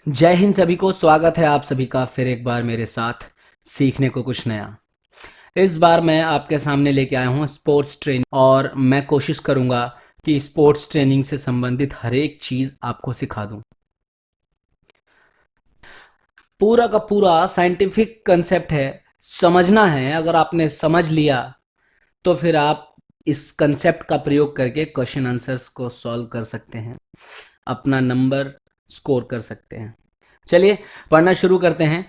जय हिंद सभी को। स्वागत है आप सभी का फिर एक बार मेरे साथ सीखने को कुछ नया। इस बार मैं आपके सामने लेके आया हूँ स्पोर्ट्स ट्रेनिंग, और मैं कोशिश करूँगा कि स्पोर्ट्स ट्रेनिंग से संबंधित हर एक चीज़ आपको सिखा दूँ। पूरा का पूरा साइंटिफिक कंसेप्ट है, समझना है। अगर आपने समझ लिया तो फिर आप इस कंसेप्ट का प्रयोग करके क्वेश्चन आंसर्स को सॉल्व कर सकते हैं, अपना नंबर स्कोर कर सकते हैं। चलिए पढ़ना शुरू करते हैं।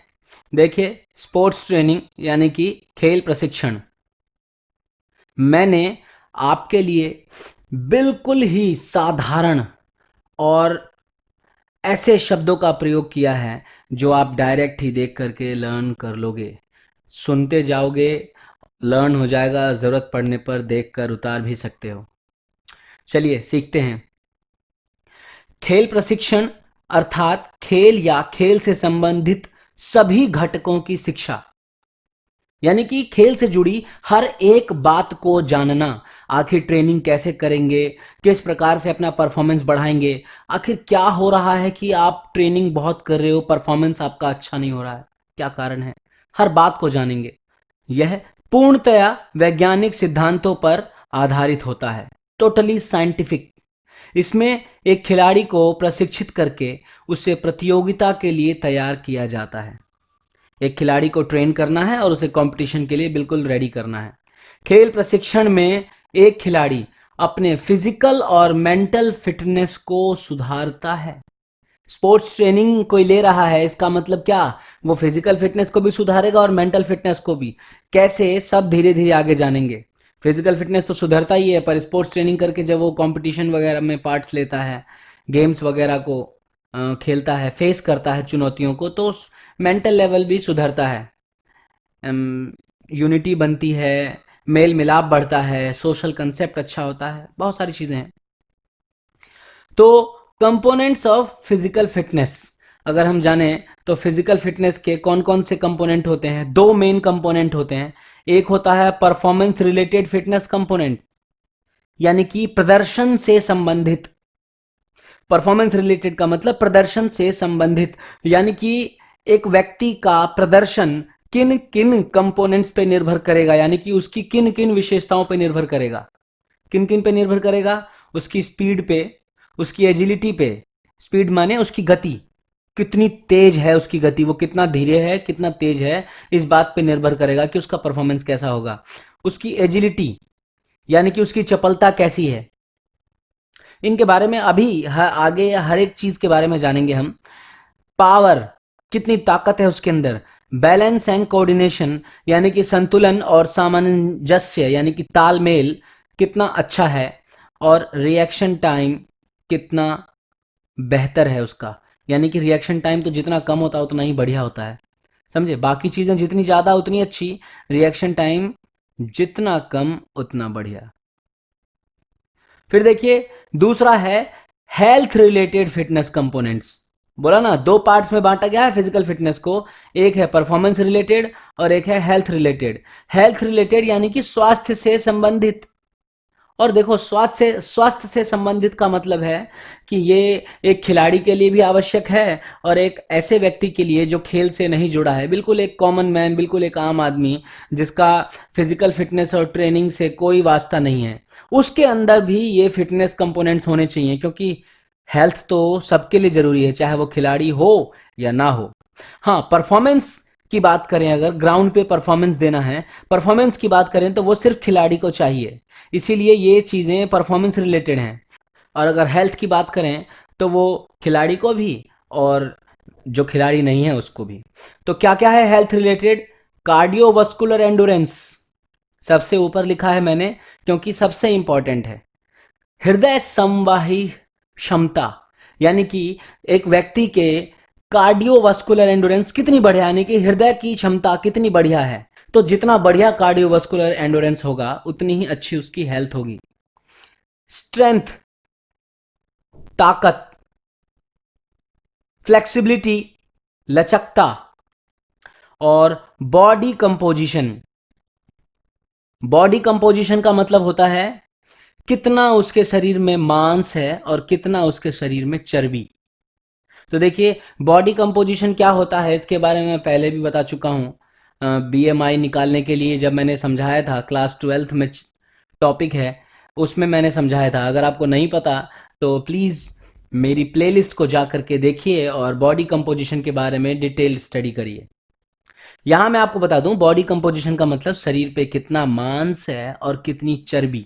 देखिए, स्पोर्ट्स ट्रेनिंग यानी कि खेल प्रशिक्षण, मैंने आपके लिए बिल्कुल ही साधारण और ऐसे शब्दों का प्रयोग किया है जो आप डायरेक्ट ही देख करके लर्न कर लोगे। सुनते जाओगे, लर्न हो जाएगा, ज़रूरत पड़ने पर देख कर उतार भी सकते हो। चलिए सीखते हैं। खेल प्रशिक्षण अर्थात खेल या खेल से संबंधित सभी घटकों की शिक्षा, यानी कि खेल से जुड़ी हर एक बात को जानना। आखिर ट्रेनिंग कैसे करेंगे, किस प्रकार से अपना परफॉर्मेंस बढ़ाएंगे, आखिर क्या हो रहा है कि आप ट्रेनिंग बहुत कर रहे हो, परफॉर्मेंस आपका अच्छा नहीं हो रहा है, क्या कारण है, हर बात को जानेंगे। यह पूर्णतया वैज्ञानिक सिद्धांतों पर आधारित होता है, टोटली साइंटिफिक। इसमें एक खिलाड़ी को प्रशिक्षित करके उसे प्रतियोगिता के लिए तैयार किया जाता है। एक खिलाड़ी को ट्रेन करना है और उसे कंपटीशन के लिए बिल्कुल रेडी करना है। खेल प्रशिक्षण में एक खिलाड़ी अपने फिजिकल और मेंटल फिटनेस को सुधारता है। स्पोर्ट्स ट्रेनिंग कोई ले रहा है, इसका मतलब क्या, वो फिजिकल फिटनेस को भी सुधारेगा और मेंटल फिटनेस को भी। कैसे, सब धीरे धीरे आगे जानेंगे। फिजिकल फिटनेस तो सुधरता ही है, पर स्पोर्ट्स ट्रेनिंग करके जब वो कंपटीशन वगैरह में पार्ट्स लेता है, गेम्स वगैरह को खेलता है, फेस करता है चुनौतियों को, तो मेंटल लेवल भी सुधरता है, यूनिटी बनती है, मेल मिलाप बढ़ता है, सोशल कंसेप्ट अच्छा होता है, बहुत सारी चीज़ें हैं। तो कंपोनेंट्स ऑफ फिजिकल फिटनेस अगर हम जाने तो फिजिकल फिटनेस के कौन कौन से कंपोनेंट होते हैं। दो मेन कंपोनेंट होते हैं। एक होता है परफॉर्मेंस रिलेटेड फिटनेस कंपोनेंट, यानी कि प्रदर्शन से संबंधित। परफॉर्मेंस रिलेटेड का मतलब प्रदर्शन से संबंधित, यानी कि एक व्यक्ति का प्रदर्शन किन किन कंपोनेंट्स पे निर्भर करेगा, यानी कि उसकी किन किन विशेषताओं पे निर्भर करेगा। किन किन पे निर्भर करेगा, उसकी स्पीड पे, उसकी एजिलिटी पे। स्पीड माने उसकी गति, कितनी तेज है उसकी गति, वो कितना धीरे है कितना तेज है, इस बात पे निर्भर करेगा कि उसका परफॉर्मेंस कैसा होगा। उसकी एजिलिटी यानी कि उसकी चपलता कैसी है। इनके बारे में अभी आगे हर एक चीज के बारे में जानेंगे हम। पावर, कितनी ताकत है उसके अंदर। बैलेंस एंड कोऑर्डिनेशन, यानी कि संतुलन और सामंजस्य, यानी कि तालमेल कितना अच्छा है। और रिएक्शन टाइम कितना बेहतर है उसका, यानी कि रिएक्शन टाइम तो जितना कम होता है उतना ही बढ़िया होता है। समझे, बाकी चीजें जितनी ज्यादा उतनी अच्छी, रिएक्शन टाइम जितना कम उतना बढ़िया। फिर देखिए, दूसरा है हेल्थ रिलेटेड फिटनेस कंपोनेंट्स। बोला ना, दो पार्ट्स में बांटा गया है फिजिकल फिटनेस को। एक है परफॉर्मेंस रिलेटेड और एक है हेल्थ रिलेटेड। हेल्थ रिलेटेड यानी कि स्वास्थ्य से संबंधित। और देखो, स्वास्थ्य से संबंधित का मतलब है कि ये एक खिलाड़ी के लिए भी आवश्यक है और एक ऐसे व्यक्ति के लिए जो खेल से नहीं जुड़ा है, बिल्कुल एक कॉमन मैन, बिल्कुल एक आम आदमी जिसका फिजिकल फिटनेस और ट्रेनिंग से कोई वास्ता नहीं है, उसके अंदर भी ये फिटनेस कंपोनेंट्स होने चाहिए। क्योंकि हेल्थ तो सबके लिए जरूरी है, चाहे वो खिलाड़ी हो या ना हो। हाँ, परफॉर्मेंस की बात करें, अगर ग्राउंड पे परफॉर्मेंस देना है, परफॉर्मेंस की बात करें तो वो सिर्फ खिलाड़ी को चाहिए, इसीलिए ये चीज़ें परफॉर्मेंस रिलेटेड हैं। और अगर हेल्थ की बात करें तो वो खिलाड़ी को भी और जो खिलाड़ी नहीं है उसको भी। तो क्या क्या है हेल्थ रिलेटेड। कार्डियोवास्कुलर एंडोरेंस सबसे ऊपर लिखा है मैंने, क्योंकि सबसे इंपॉर्टेंट है। हृदय संवाही क्षमता, यानी कि एक व्यक्ति के कार्डियोवास्कुलर एंडोरेंस कितनी बढ़िया, यानी कि हृदय की क्षमता कितनी बढ़िया है। तो जितना बढ़िया कार्डियोवास्कुलर एंडोरेंस होगा उतनी ही अच्छी उसकी हेल्थ होगी। स्ट्रेंथ, ताकत। फ्लेक्सिबिलिटी, लचकता। और बॉडी कंपोजिशन। बॉडी कंपोजिशन का मतलब होता है कितना उसके शरीर में मांस है और कितना उसके शरीर में चर्बी। तो देखिए बॉडी कंपोजिशन क्या होता है इसके बारे में मैं पहले भी बता चुका हूँ। बीएमआई निकालने के लिए जब मैंने समझाया था, क्लास 12th में टॉपिक है, उसमें मैंने समझाया था। अगर आपको नहीं पता तो प्लीज़ मेरी प्लेलिस्ट को जा करके देखिए और बॉडी कंपोजिशन के बारे में डिटेल स्टडी करिए। यहाँ मैं आपको बता दूं, बॉडी कंपोजिशन का मतलब शरीर पे कितना मांस है और कितनी चर्बी,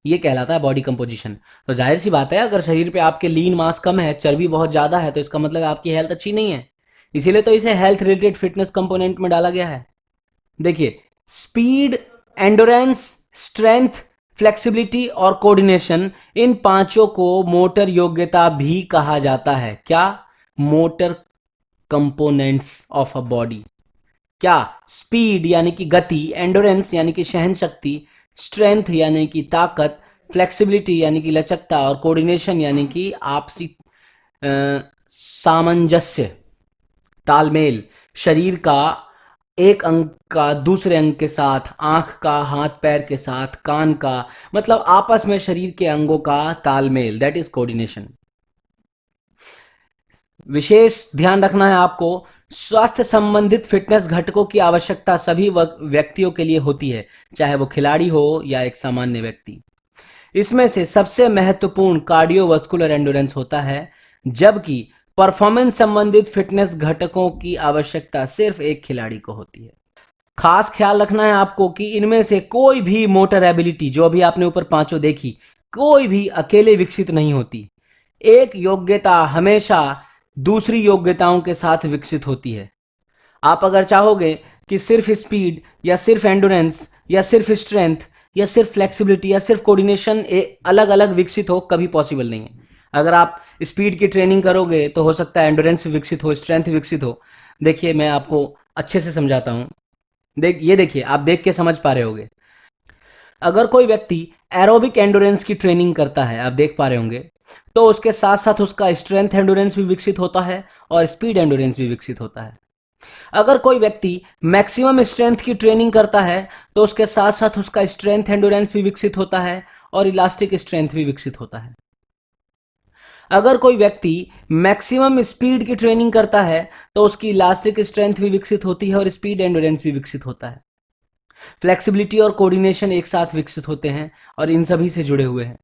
ये कहलाता है बॉडी कंपोजिशन। तो जाहिर सी बात है, अगर शरीर पे आपके लीन मास कम है, चर्बी बहुत ज़्यादा है, तो इसका मतलब आपकी हेल्थ अच्छी नहीं है। इसीलिए तो इसे हेल्थ रिलेटेड फिटनेस कंपोनेंट में डाला गया है। देखिए स्पीड, एंडोरेंस, स्ट्रेंथ, फ्लेक्सिबिलिटी और कोऑर्डिनेशन, इन पांचों को मोटर योग्यता भी कहा जाता है। क्या? Motor components of a body. क्या? स्पीड यानी कि गति, एंडोरेंस यानी कि सहन शक्ति, स्ट्रेंथ यानी कि ताकत, फ्लेक्सिबिलिटी यानी कि लचकता और कोऑर्डिनेशन यानी कि आपसी सामंजस्य, तालमेल। शरीर का एक अंग का दूसरे अंग के साथ, आंख का हाथ पैर के साथ, कान का, मतलब आपस में शरीर के अंगों का तालमेल, दैट इज कोऑर्डिनेशन। विशेष ध्यान रखना है आपको, स्वास्थ्य संबंधित फिटनेस घटकों की आवश्यकता सभी व्यक्तियों के लिए होती है, चाहे वो खिलाड़ी हो या एक सामान्य व्यक्ति। इसमें से सबसे महत्वपूर्ण कार्डियोवास्कुलर एंडोरेंस होता है, जबकि परफॉर्मेंस संबंधित फिटनेस घटकों की आवश्यकता सिर्फ एक खिलाड़ी को होती है। खास ख्याल रखना है आपको कि इनमें से कोई भी मोटर एबिलिटी, जो अभी आपने ऊपर पांचों देखी, कोई भी अकेले विकसित नहीं होती। एक योग्यता हमेशा दूसरी योग्यताओं के साथ विकसित होती है। आप अगर चाहोगे कि सिर्फ स्पीड या सिर्फ एंडोरेंस या सिर्फ स्ट्रेंथ या सिर्फ फ्लेक्सिबिलिटी या सिर्फ कोऑर्डिनेशन अलग अलग विकसित हो, कभी पॉसिबल नहीं है। अगर आप स्पीड की ट्रेनिंग करोगे तो हो सकता है एंडोरेंस भी विकसित हो, स्ट्रेंथ विकसित हो। देखिए मैं आपको अच्छे से समझाता हूँ। ये देखिए, आप देख के समझ पा रहे होगे। अगर कोई व्यक्ति एरोबिक एंडोरेंस की ट्रेनिंग करता है, आप देख पा रहे होंगे, तो उसके साथ साथ उसका स्ट्रेंथ एंडोरेंस भी विकसित होता है और स्पीड एंडोरेंस भी विकसित होता है। अगर कोई व्यक्ति मैक्सिमम स्ट्रेंथ की ट्रेनिंग करता है तो उसके साथ साथ उसका स्ट्रेंथ एंडोरेंस भी विकसित होता है और इलास्टिक स्ट्रेंथ भी विकसित होता है। अगर कोई व्यक्ति मैक्सिमम स्पीड की ट्रेनिंग करता है तो उसकी इलास्टिक स्ट्रेंथ भी विकसित होती है और स्पीड एंडोरेंस भी विकसित होता है। फ्लेक्सिबिलिटी और कोऑर्डिनेशन एक साथ विकसित होते हैं और इन सभी से जुड़े हुए हैं।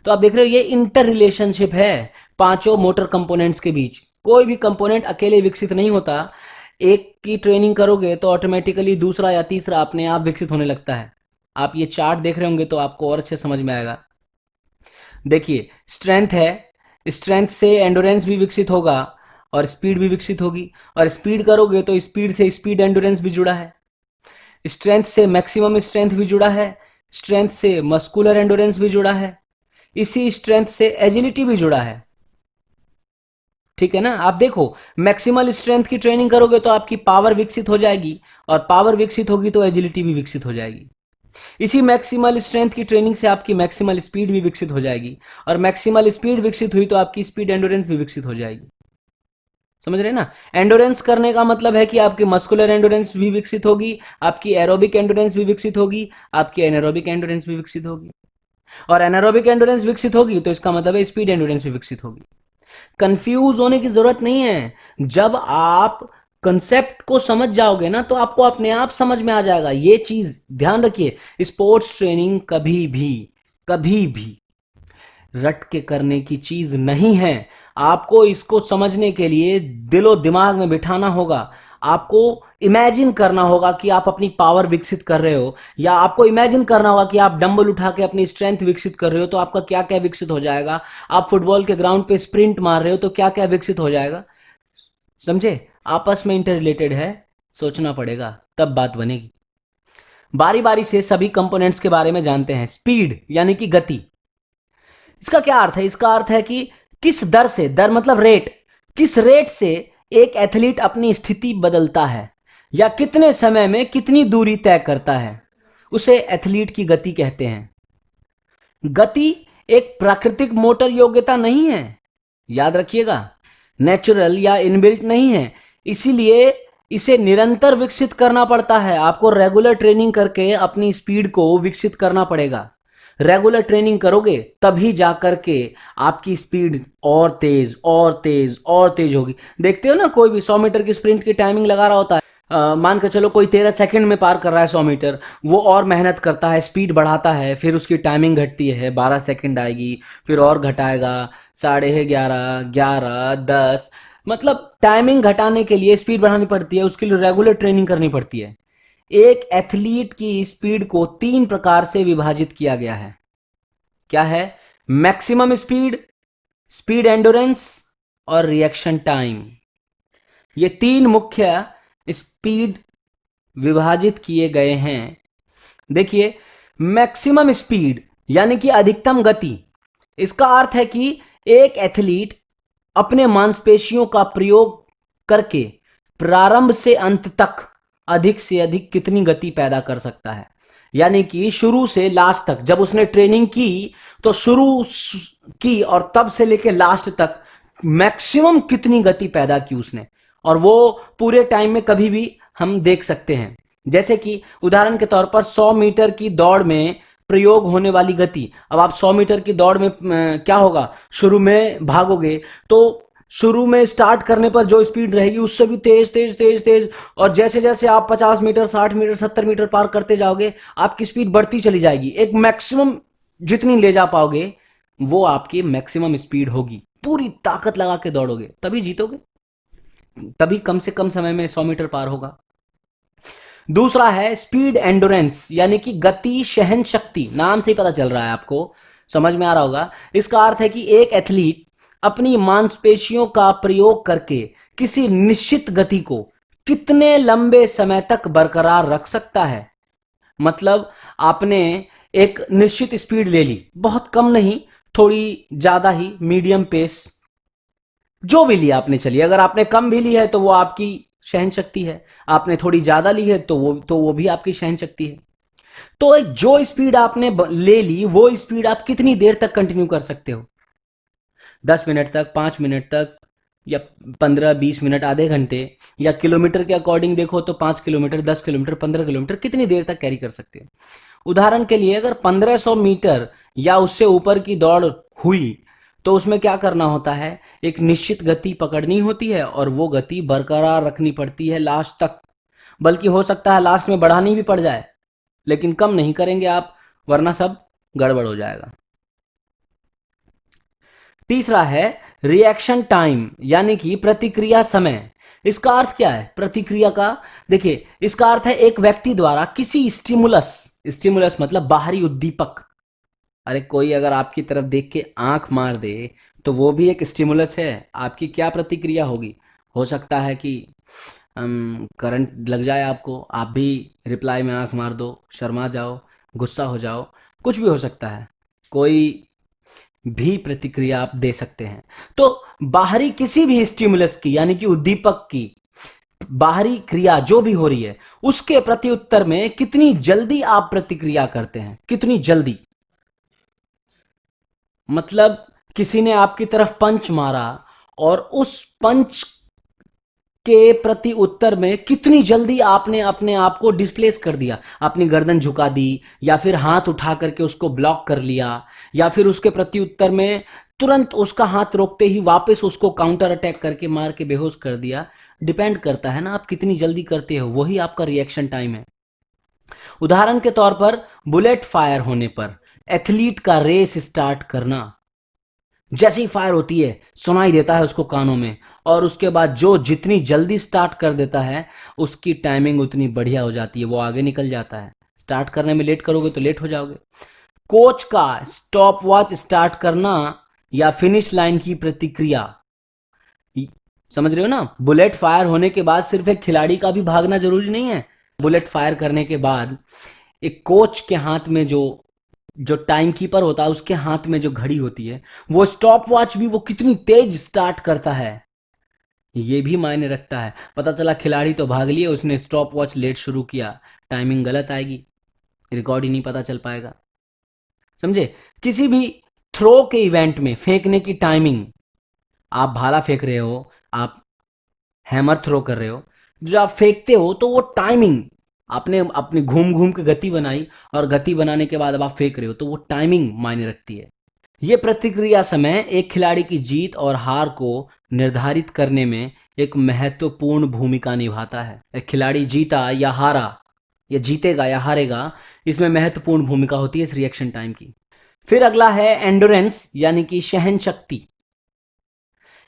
तो आप देख रहे हो ये इंटर रिलेशनशिप है पांचों मोटर कंपोनेंट्स के बीच। कोई भी कंपोनेंट अकेले विकसित नहीं होता। एक की ट्रेनिंग करोगे तो ऑटोमेटिकली दूसरा या तीसरा अपने आप विकसित होने लगता है। आप ये चार्ट देख रहे होंगे तो आपको और अच्छे समझ में आएगा। देखिए स्ट्रेंथ है, स्ट्रेंथ से एंडोरेंस भी विकसित होगा और स्पीड भी विकसित होगी, और स्पीड करोगे तो स्पीड से स्पीड एंडोरेंस भी जुड़ा है, स्ट्रेंथ से मैक्सिमम स्ट्रेंथ भी जुड़ा है, स्ट्रेंथ से मस्कुलर एंडोरेंस भी जुड़ा है, इसी स्ट्रेंथ से एजिलिटी भी जुड़ा है। ठीक है ना? आप देखो मैक्सिमल स्ट्रेंथ की ट्रेनिंग करोगे तो आपकी पावर विकसित हो जाएगी, और पावर विकसित होगी तो एजिलिटी भी विकसित हो जाएगी। इसी मैक्सिमल स्ट्रेंथ की ट्रेनिंग से आपकी मैक्सिमल स्पीड भी विकसित हो जाएगी, और मैक्सिमल स्पीड विकसित हुई तो आपकी स्पीड एंडोरेंस भी विकसित हो जाएगी। समझ रहे ना? एंडोरेंस करने का मतलब है कि आपकी मस्कुलर एंडोरेंस भी विकसित होगी, आपकी एरोबिक एंडोरेंस भी विकसित होगी, आपकी एनारोबिक एंडोरेंस भी विकसित होगी, और एनारोबिक एंडोरेंस विकसित होगी तो इसका मतलब है स्पीड एंडोरेंस भी विकसित होगी। कंफ्यूज होने की जरूरत नहीं है। जब आप कंसेप्ट को समझ जाओगे ना तो आपको अपने आप समझ में आ जाएगा। ये चीज ध्यान रखिए, स्पोर्ट्स ट्रेनिंग कभी भी रट के करने की चीज नहीं है। आपको इसको समझने के लिए दिलो दिमाग में बिठाना होगा। आपको इमेजिन करना होगा कि आप अपनी पावर विकसित कर रहे हो, या आपको इमेजिन करना होगा कि आप डंबल उठा के अपनी स्ट्रेंथ विकसित कर रहे हो तो आपका क्या क्या विकसित हो जाएगा। आप फुटबॉल के ग्राउंड पे स्प्रिंट मार रहे हो तो क्या क्या विकसित हो जाएगा। समझे? आपस में इंटर रिलेटेड है, सोचना पड़ेगा तब बात बनेगी। बारी बारी से सभी कंपोनेंट्स के बारे में जानते हैं। स्पीड यानी कि गति, इसका क्या अर्थ है? इसका अर्थ है कि किस दर से, दर मतलब रेट, किस रेट से एक एथलीट अपनी स्थिति बदलता है या कितने समय में कितनी दूरी तय करता है, उसे एथलीट की गति कहते हैं। गति एक प्राकृतिक मोटर योग्यता नहीं है, याद रखिएगा, नेचुरल या इनबिल्ट नहीं है। इसीलिए इसे निरंतर विकसित करना पड़ता है। आपको रेगुलर ट्रेनिंग करके अपनी स्पीड को विकसित करना पड़ेगा। रेगुलर ट्रेनिंग करोगे तभी जाकर के आपकी स्पीड और तेज और तेज और तेज होगी। देखते हो ना, कोई भी 100 मीटर की स्प्रिंट की टाइमिंग लगा रहा होता है, मान के चलो कोई 13 सेकंड में पार कर रहा है 100 मीटर, वो और मेहनत करता है, स्पीड बढ़ाता है, फिर उसकी टाइमिंग घटती है, 12 सेकंड आएगी, फिर और घटाएगा, 11:30, 11, 10, मतलब टाइमिंग घटाने के लिए स्पीड बढ़ानी पड़ती है, उसके लिए रेगुलर ट्रेनिंग करनी पड़ती है। एक एथलीट की स्पीड को 3 प्रकार से विभाजित किया गया है। क्या है? मैक्सिमम स्पीड, स्पीड एंडोरेंस और रिएक्शन टाइम। ये 3 मुख्य स्पीड विभाजित किए गए हैं। देखिए, मैक्सिमम स्पीड यानी कि अधिकतम गति, इसका अर्थ है कि एक एथलीट अपने मांसपेशियों का प्रयोग करके प्रारंभ से अंत तक अधिक से अधिक कितनी गति पैदा कर सकता है। यानी कि शुरू से लास्ट तक जब उसने ट्रेनिंग की तो शुरू की और तब से लेकर लास्ट तक मैक्सिमम कितनी गति पैदा की उसने, और वो पूरे टाइम में कभी भी हम देख सकते हैं। जैसे कि उदाहरण के तौर पर 100 मीटर की दौड़ में प्रयोग होने वाली गति, अब आप 100 मीटर की दौड़ में क्या होगा, शुरू में भागोगे तो शुरू में स्टार्ट करने पर जो स्पीड रहेगी उससे भी तेज तेज तेज तेज, और जैसे जैसे आप 50 मीटर, 60 मीटर, 70 मीटर पार करते जाओगे आपकी स्पीड बढ़ती चली जाएगी। एक मैक्सिमम जितनी ले जा पाओगे वो आपकी मैक्सिमम स्पीड होगी। पूरी ताकत लगा के दौड़ोगे तभी जीतोगे, तभी कम से कम समय में 100 मीटर पार होगा। दूसरा है स्पीड एंडोरेंस, यानी कि गति सहन शक्ति, नाम से ही पता चल रहा है आपको, समझ में आ रहा होगा। इसका अर्थ है कि एक एथलीट अपनी मांसपेशियों का प्रयोग करके किसी निश्चित गति को कितने लंबे समय तक बरकरार रख सकता है। मतलब आपने एक निश्चित स्पीड ले ली, बहुत कम नहीं, थोड़ी ज्यादा ही, मीडियम पेस, जो भी लिया आपने, चलिए अगर आपने कम भी ली है तो वो आपकी सहन शक्ति है, आपने थोड़ी ज्यादा ली है तो वो भी आपकी सहन शक्ति है। तो जो स्पीड आपने ले ली वो स्पीड आप कितनी देर तक कंटिन्यू कर सकते हो? 10 मिनट तक, 5 मिनट तक, या 15-20 मिनट, आधे घंटे, या किलोमीटर के अकॉर्डिंग देखो तो 5 किलोमीटर, 10 किलोमीटर, 15 किलोमीटर, कितनी देर तक कैरी कर सकते हो? उदाहरण के लिए अगर 1500 मीटर या उससे ऊपर की दौड़ हुई तो उसमें क्या करना होता है, एक निश्चित गति पकड़नी होती है और वो गति बरकरार रखनी पड़ती है लास्ट तक। बल्कि हो सकता है लास्ट में बढ़ानी भी पड़ जाए, लेकिन कम नहीं करेंगे आप, वरना सब गड़बड़ हो जाएगा। तीसरा है रिएक्शन टाइम, यानी कि प्रतिक्रिया समय। इसका अर्थ क्या है प्रतिक्रिया का? देखिए, इसका अर्थ है एक व्यक्ति द्वारा किसी स्टिमुलस, स्टिमुलस मतलब बाहरी उद्दीपक, अरे कोई अगर आपकी तरफ देख के आंख मार दे तो वो भी एक स्टिमुलस है, आपकी क्या प्रतिक्रिया होगी? हो सकता है कि करंट लग जाए आपको, आप भी रिप्लाई में आंख मार दो, शर्मा जाओ, गुस्सा हो जाओ, कुछ भी हो सकता है, कोई भी प्रतिक्रिया आप दे सकते हैं। तो बाहरी किसी भी स्टिमुलस की, यानी कि उद्दीपक की बाहरी क्रिया जो भी हो रही है उसके प्रति उत्तर में कितनी जल्दी आप प्रतिक्रिया करते हैं, कितनी जल्दी। मतलब किसी ने आपकी तरफ पंच मारा और उस पंच के प्रति उत्तर में कितनी जल्दी आपने अपने आप को डिस्प्लेस कर दिया, अपनी गर्दन झुका दी, या फिर हाथ उठा करके उसको ब्लॉक कर लिया, या फिर उसके प्रति उत्तर में तुरंत उसका हाथ रोकते ही वापस उसको काउंटर अटैक करके मार के बेहोश कर दिया। डिपेंड करता है ना आप कितनी जल्दी करते हो, वही आपका रिएक्शन टाइम है। उदाहरण के तौर पर बुलेट फायर होने पर एथलीट का रेस स्टार्ट करना, जैसे ही फायर होती है सुनाई देता है उसको कानों में, और उसके बाद जो जितनी जल्दी स्टार्ट कर देता है उसकी टाइमिंग उतनी बढ़िया हो जाती है, वो आगे निकल जाता है। स्टार्ट करने में लेट करोगे तो लेट हो जाओगे। कोच का स्टॉप वॉच स्टार्ट करना या फिनिश लाइन की प्रतिक्रिया, समझ रहे हो ना? बुलेट फायर होने के बाद सिर्फ एक खिलाड़ी का भी भागना जरूरी नहीं है। बुलेट फायर करने के बाद एक कोच के हाथ में जो जो टाइम कीपर होता है उसके हाथ में जो घड़ी होती है, वो स्टॉप वॉच भी वो कितनी तेज स्टार्ट करता है ये भी मायने रखता है। पता चला खिलाड़ी तो भाग लिए, उसने स्टॉप वॉच लेट शुरू किया, टाइमिंग गलत आएगी, रिकॉर्ड ही नहीं पता चल पाएगा। समझे? किसी भी थ्रो के इवेंट में फेंकने की टाइमिंग, आप भाला फेंक रहे हो, आप हैमर थ्रो कर रहे हो, जो आप फेंकते हो तो वो टाइमिंग आपने अपनी घूम घूम के गति बनाई और गति बनाने के बाद अब आप फेंक रहे हो, तो वो टाइमिंग मायने रखती है। ये प्रतिक्रिया समय एक खिलाड़ी की जीत और हार को निर्धारित करने में एक महत्वपूर्ण भूमिका निभाता है। एक खिलाड़ी जीता या हारा, या जीतेगा या हारेगा, इसमें महत्वपूर्ण भूमिका होती है इस रिएक्शन टाइम की। फिर अगला है एंडोरेंस, यानी कि सहन शक्ति।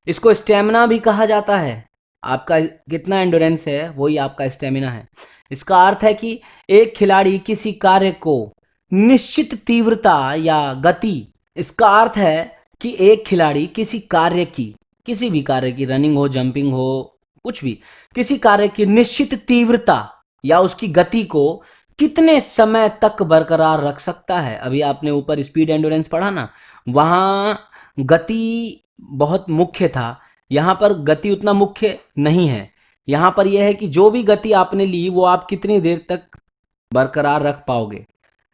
इसको स्टेमिना भी कहा जाता है। आपका कितना एंडोरेंस है वही आपका स्टेमिना है। इसका अर्थ है कि एक खिलाड़ी किसी कार्य को निश्चित तीव्रता या गति, इसका अर्थ है कि एक खिलाड़ी किसी कार्य की, किसी भी कार्य की, रनिंग हो, जंपिंग हो, कुछ भी, किसी कार्य की निश्चित तीव्रता या उसकी गति को कितने समय तक बरकरार रख सकता है। अभी आपने ऊपर स्पीड एंडोरेंस पढ़ा ना, वहां गति बहुत मुख्य था, यहां पर गति उतना मुख्य नहीं है। यहां पर यह है कि जो भी गति आपने ली वो आप कितनी देर तक बरकरार रख पाओगे।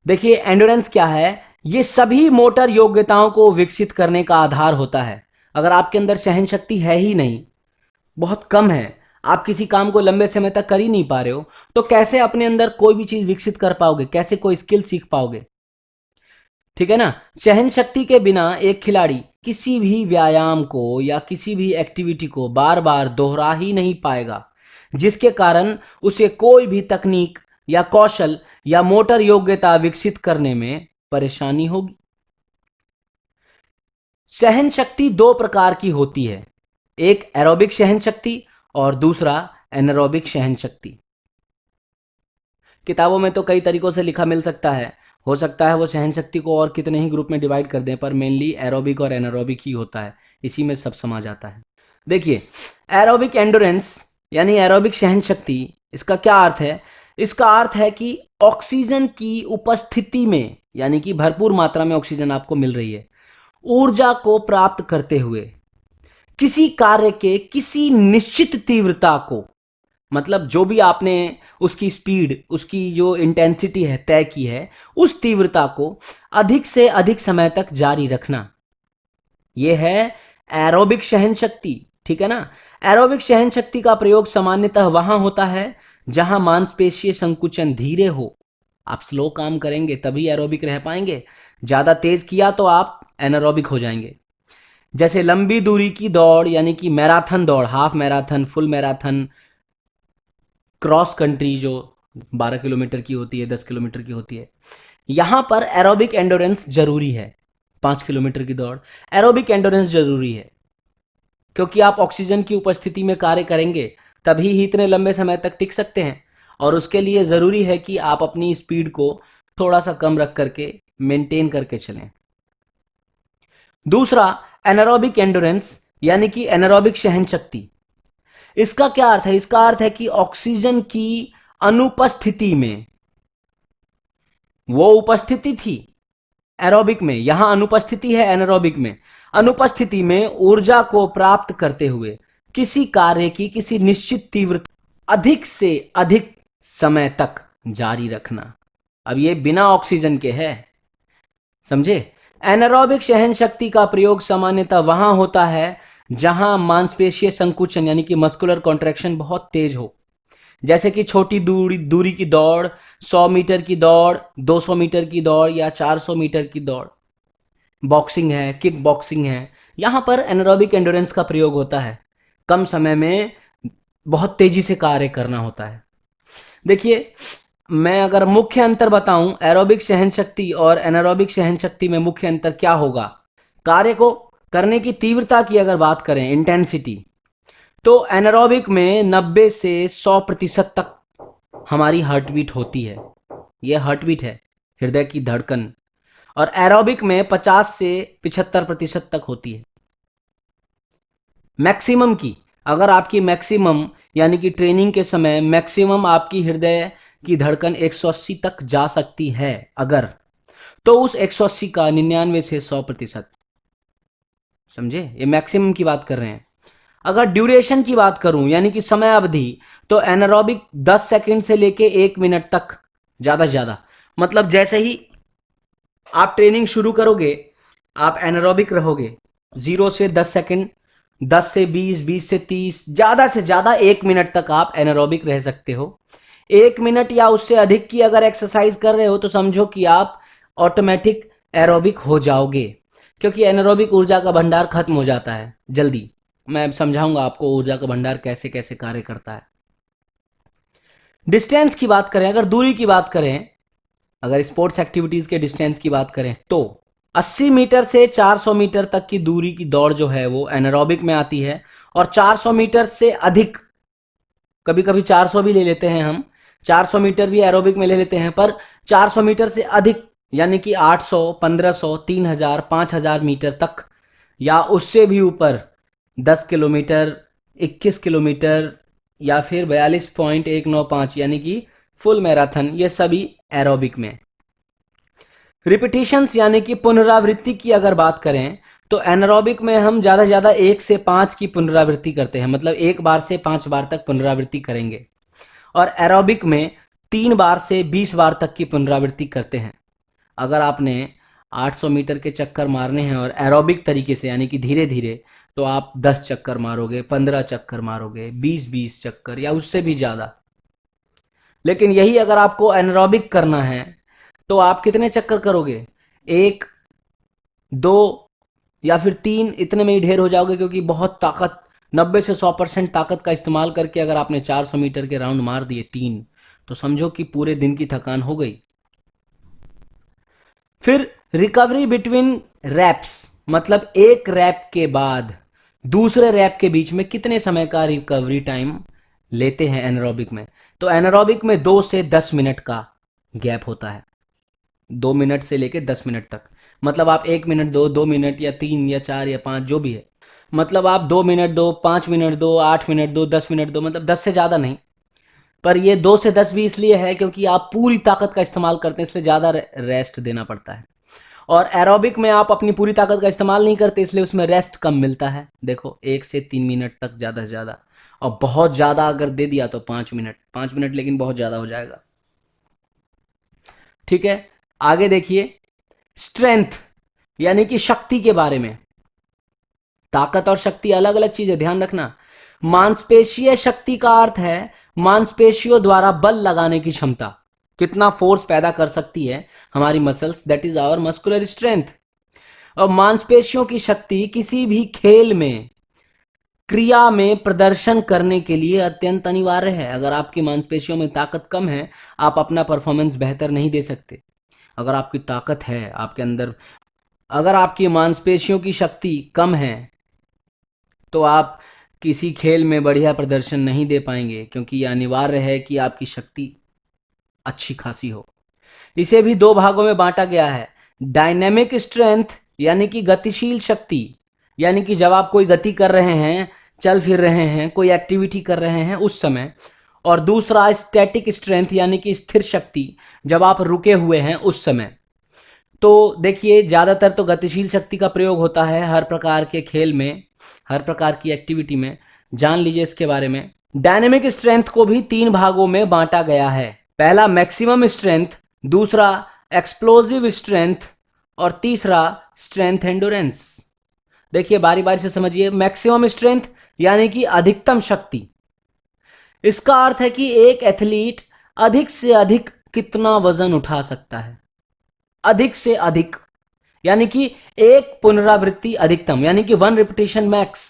देखिए एंडोरेंस क्या है, ये सभी मोटर योग्यताओं को विकसित करने का आधार होता है। अगर आपके अंदर सहन शक्ति है ही नहीं, बहुत कम है, आप किसी काम को लंबे समय तक कर ही नहीं पा रहे हो, तो कैसे अपने अंदर कोई भी चीज विकसित कर पाओगे, कैसे कोई स्किल सीख पाओगे? ठीक है ना। सहन शक्ति के बिना एक खिलाड़ी किसी भी व्यायाम को या किसी भी एक्टिविटी को बार बार दोहरा ही नहीं पाएगा, जिसके कारण उसे कोई भी तकनीक या कौशल या मोटर योग्यता विकसित करने में परेशानी होगी। सहन शक्ति दो प्रकार की होती है, एक एरोबिक सहन शक्ति और दूसरा एनारोबिक सहन शक्ति। किताबों में तो कई तरीकों से लिखा मिल सकता है, हो सकता है वो सहन शक्ति को और कितने ही ग्रुप में डिवाइड कर दें, पर मेनली एरोबिक और एनारोबिक ही होता है, इसी में सब समा जाता है। देखिए एरोबिक एंडोरेंस यानी एरोबिक सहन शक्ति, इसका क्या अर्थ है? इसका अर्थ है कि ऑक्सीजन की उपस्थिति में, यानी कि भरपूर मात्रा में ऑक्सीजन आपको मिल रही है, ऊर्जा को प्राप्त करते हुए किसी कार्य के किसी निश्चित तीव्रता को, मतलब जो भी आपने उसकी स्पीड, उसकी जो इंटेंसिटी है तय की है, उस तीव्रता को अधिक से अधिक समय तक जारी रखना, यह है एरोबिक सहन शक्ति। ठीक है ना। एरोबिक सहन शक्ति का प्रयोग सामान्यतः वहां होता है जहां मांसपेशीय संकुचन धीरे हो। आप स्लो काम करेंगे तभी एरोबिक रह पाएंगे, ज्यादा तेज किया तो आप एनारोबिक हो जाएंगे। जैसे लंबी दूरी की दौड़, यानी कि मैराथन दौड़, half marathon, full marathon, cross country जो 12 किलोमीटर की होती है, 10 किलोमीटर की होती है, यहां पर एरोबिक एंडोरेंस जरूरी है। 5 किलोमीटर की दौड़, एरोबिक एंडोरेंस जरूरी है, क्योंकि आप ऑक्सीजन की उपस्थिति में कार्य करेंगे तभी ही इतने लंबे समय तक टिक सकते हैं, और उसके लिए जरूरी है कि आप अपनी स्पीड को थोड़ा सा कम रख करके मेंटेन करके चलें। दूसरा एनारोबिक एंडोरेंस, यानी कि एनारोबिक सहन शक्ति। इसका क्या अर्थ है? इसका अर्थ है कि ऑक्सीजन की अनुपस्थिति में, वो उपस्थिति थी एरोबिक में, यहां अनुपस्थिति है एनारोबिक में, अनुपस्थिति में ऊर्जा को प्राप्त करते हुए किसी कार्य की किसी निश्चित तीव्रता अधिक से अधिक समय तक जारी रखना। अब ये बिना ऑक्सीजन के है, समझे। एनारोबिक सहन शक्ति का प्रयोग सामान्यतः वहां होता है जहां मांसपेशीय संकुचन, यानी कि मस्कुलर कॉन्ट्रैक्शन बहुत तेज हो, जैसे कि छोटी दूरी की दौड़, 100 मीटर की दौड़, 200 मीटर की दौड़ या 400 मीटर की दौड़, बॉक्सिंग है, किक बॉक्सिंग है, यहां पर एनारोबिक एंडोरेंस का प्रयोग होता है। कम समय में बहुत तेजी से कार्य करना होता है। देखिए मैं अगर मुख्य अंतर बताऊं एरोबिक सहन शक्ति और एनारोबिक सहन शक्ति में, मुख्य अंतर क्या होगा? कार्य को करने की तीव्रता की अगर बात करें, इंटेंसिटी, तो एनारोबिक में 90 से 100% तक हमारी हार्ट बीट होती है, यह हार्ट बीट है, हृदय की धड़कन, और एरोबिक में 50 से 75% तक होती है मैक्सिमम की। अगर आपकी मैक्सिमम, यानी कि ट्रेनिंग के समय मैक्सिमम आपकी हृदय की धड़कन 180 तक जा सकती है अगर, तो उस 180 का 99 से 100%, समझे, ये मैक्सिमम की बात कर रहे हैं। अगर ड्यूरेशन की बात करूं, यानी कि समय अवधि, तो एनारोबिक 10 सेकंड से लेके 1 मिनट तक ज्यादा से ज्यादा, मतलब जैसे ही आप ट्रेनिंग शुरू करोगे आप एनारोबिक रहोगे 0 से 10 सेकंड, 10 से 20, 20 से 30, ज्यादा से ज्यादा 1 मिनट तक आप एनारोबिक रह सकते हो। 1 मिनट या उससे अधिक की अगर एक्सरसाइज कर रहे हो तो समझो कि आप ऑटोमेटिक एरोबिक हो जाओगे, क्योंकि एनारोबिक ऊर्जा का भंडार खत्म हो जाता है जल्दी। मैं अब समझाऊंगा आपको ऊर्जा का भंडार कैसे कैसे कार्य करता है। डिस्टेंस की बात करें, अगर दूरी की बात करें, अगर स्पोर्ट्स एक्टिविटीज के डिस्टेंस की बात करें तो 80 मीटर से 400 मीटर तक की दूरी की दौड़ जो है वो एनारोबिक में आती है, और 400 मीटर से अधिक, कभी कभी 400 भी ले लेते हैं हम, 400 मीटर भी एरोबिक में ले लेते हैं, पर 400 मीटर से अधिक यानी कि 800, 1500, 3000, 5000 मीटर तक, या उससे भी ऊपर 10 किलोमीटर, 21 किलोमीटर, या फिर 42.195 यानी कि फुल मैराथन, ये सभी एरोबिक में। रिपीटिशंस यानी कि पुनरावृत्ति की अगर बात करें तो एनारोबिक में हम ज़्यादा से ज़्यादा 1 से 5 की पुनरावृत्ति करते हैं, मतलब 1 बार से 5 बार तक पुनरावृत्ति करेंगे, और एरोबिक में 3 बार से 20 बार तक की पुनरावृत्ति करते हैं। अगर आपने 800 मीटर के चक्कर मारने हैं और एरोबिक तरीके से यानी कि धीरे धीरे, तो आप 10 चक्कर मारोगे, 15 चक्कर मारोगे, 20 चक्कर या उससे भी ज़्यादा। लेकिन यही अगर आपको एनारोबिक करना है तो आप कितने चक्कर करोगे? 1, 2 या फिर 3, इतने में ही ढेर हो जाओगे, क्योंकि बहुत ताकत, 90 से 100% ताकत का इस्तेमाल करके अगर आपने 400 मीटर के राउंड मार दिए 3, तो समझो कि पूरे दिन की थकान हो गई। फिर रिकवरी बिटवीन रैप्स, मतलब एक रैप के बाद दूसरे रैप के बीच में कितने समय का रिकवरी टाइम लेते हैं एनारोबिक में? तो एनारोबिक में 2 से 10 मिनट का गैप होता है, 2 मिनट से लेके 10 मिनट तक। मतलब आप 1 मिनट दो, 2 मिनट या 3 या 4 या 5 जो भी है, मतलब आप 2 मिनट दो, 5 मिनट दो, 8 मिनट दो, 10 मिनट दो, मतलब 10 से ज़्यादा नहीं। पर ये 2 से 10 भी इसलिए है क्योंकि आप पूरी ताकत का इस्तेमाल करते हैं, इसलिए ज़्यादा रेस्ट देना पड़ता है। और एरोबिक में आप अपनी पूरी ताकत का इस्तेमाल नहीं करते, इसलिए उसमें रेस्ट कम मिलता है। देखो 1 से 3 मिनट तक ज़्यादा से ज़्यादा, और बहुत ज़्यादा अगर दे दिया तो 5 मिनट, 5 मिनट लेकिन बहुत ज़्यादा हो जाएगा। ठीक है, आगे देखिए, स्ट्रेंथ यानी कि शक्ति के बारे में। ताकत और शक्ति अलग अलग चीजें, ध्यान रखना। मांसपेशीय शक्ति का अर्थ है मांसपेशियों द्वारा बल लगाने की क्षमता, कितना फोर्स पैदा कर सकती है हमारी muscles, that is our muscular strength. और मांसपेशियों की शक्ति किसी भी खेल में, क्रिया में प्रदर्शन करने के लिए अत्यंत अनिवार्य है। अगर आपकी मांसपेशियों में ताकत कम है, आप अपना परफॉर्मेंस बेहतर नहीं दे सकते। अगर आपकी ताकत है आपके अंदर, अगर आपकी मांसपेशियों की शक्ति कम है, तो आप किसी खेल में बढ़िया प्रदर्शन नहीं दे पाएंगे, क्योंकि यह अनिवार्य है कि आपकी शक्ति अच्छी खासी हो। इसे भी 2 भागों में बांटा गया है, डायनेमिक स्ट्रेंथ यानी कि गतिशील शक्ति, यानी कि जब आप कोई गति कर रहे हैं, चल फिर रहे हैं, कोई एक्टिविटी कर रहे हैं उस समय, और दूसरा स्टैटिक स्ट्रेंथ यानी कि स्थिर शक्ति, जब आप रुके हुए हैं उस समय। तो देखिए ज़्यादातर तो गतिशील शक्ति का प्रयोग होता है हर प्रकार के खेल में, हर प्रकार की एक्टिविटी में। जान लीजिए इसके बारे में। डायनेमिक स्ट्रेंथ को भी 3 भागों में बांटा गया है, पहला मैक्सिमम स्ट्रेंथ, दूसरा एक्सप्लोजिव स्ट्रेंथ, और तीसरा स्ट्रेंथ एंडोरेंस। देखिए बारी बारी से समझिए। मैक्सिमम स्ट्रेंथ यानी कि अधिकतम शक्ति, इसका अर्थ है कि एक एथलीट अधिक से अधिक कितना वजन उठा सकता है। अधिक से अधिक यानी कि एक पुनरावृत्ति अधिकतम, यानी कि 1 रिपीटिशन मैक्स।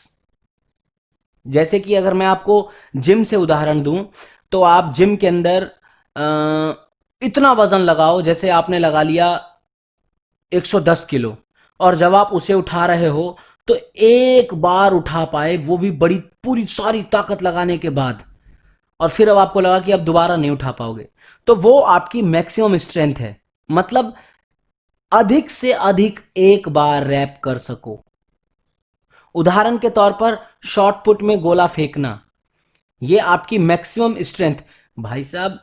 जैसे कि अगर मैं आपको जिम से उदाहरण दूं, तो आप जिम के अंदर इतना वजन लगाओ, जैसे आपने लगा लिया 110 किलो, और जब आप उसे उठा रहे हो तो एक बार उठा पाए, वो भी बड़ी पूरी सारी ताकत लगाने के बाद, और फिर अब आपको लगा कि अब दोबारा नहीं उठा पाओगे, तो वो आपकी मैक्सिमम स्ट्रेंथ है। मतलब अधिक से अधिक एक बार रैप कर सको। उदाहरण के तौर पर शॉर्ट पुट में गोला फेंकना, ये आपकी मैक्सिमम स्ट्रेंथ। भाई साहब,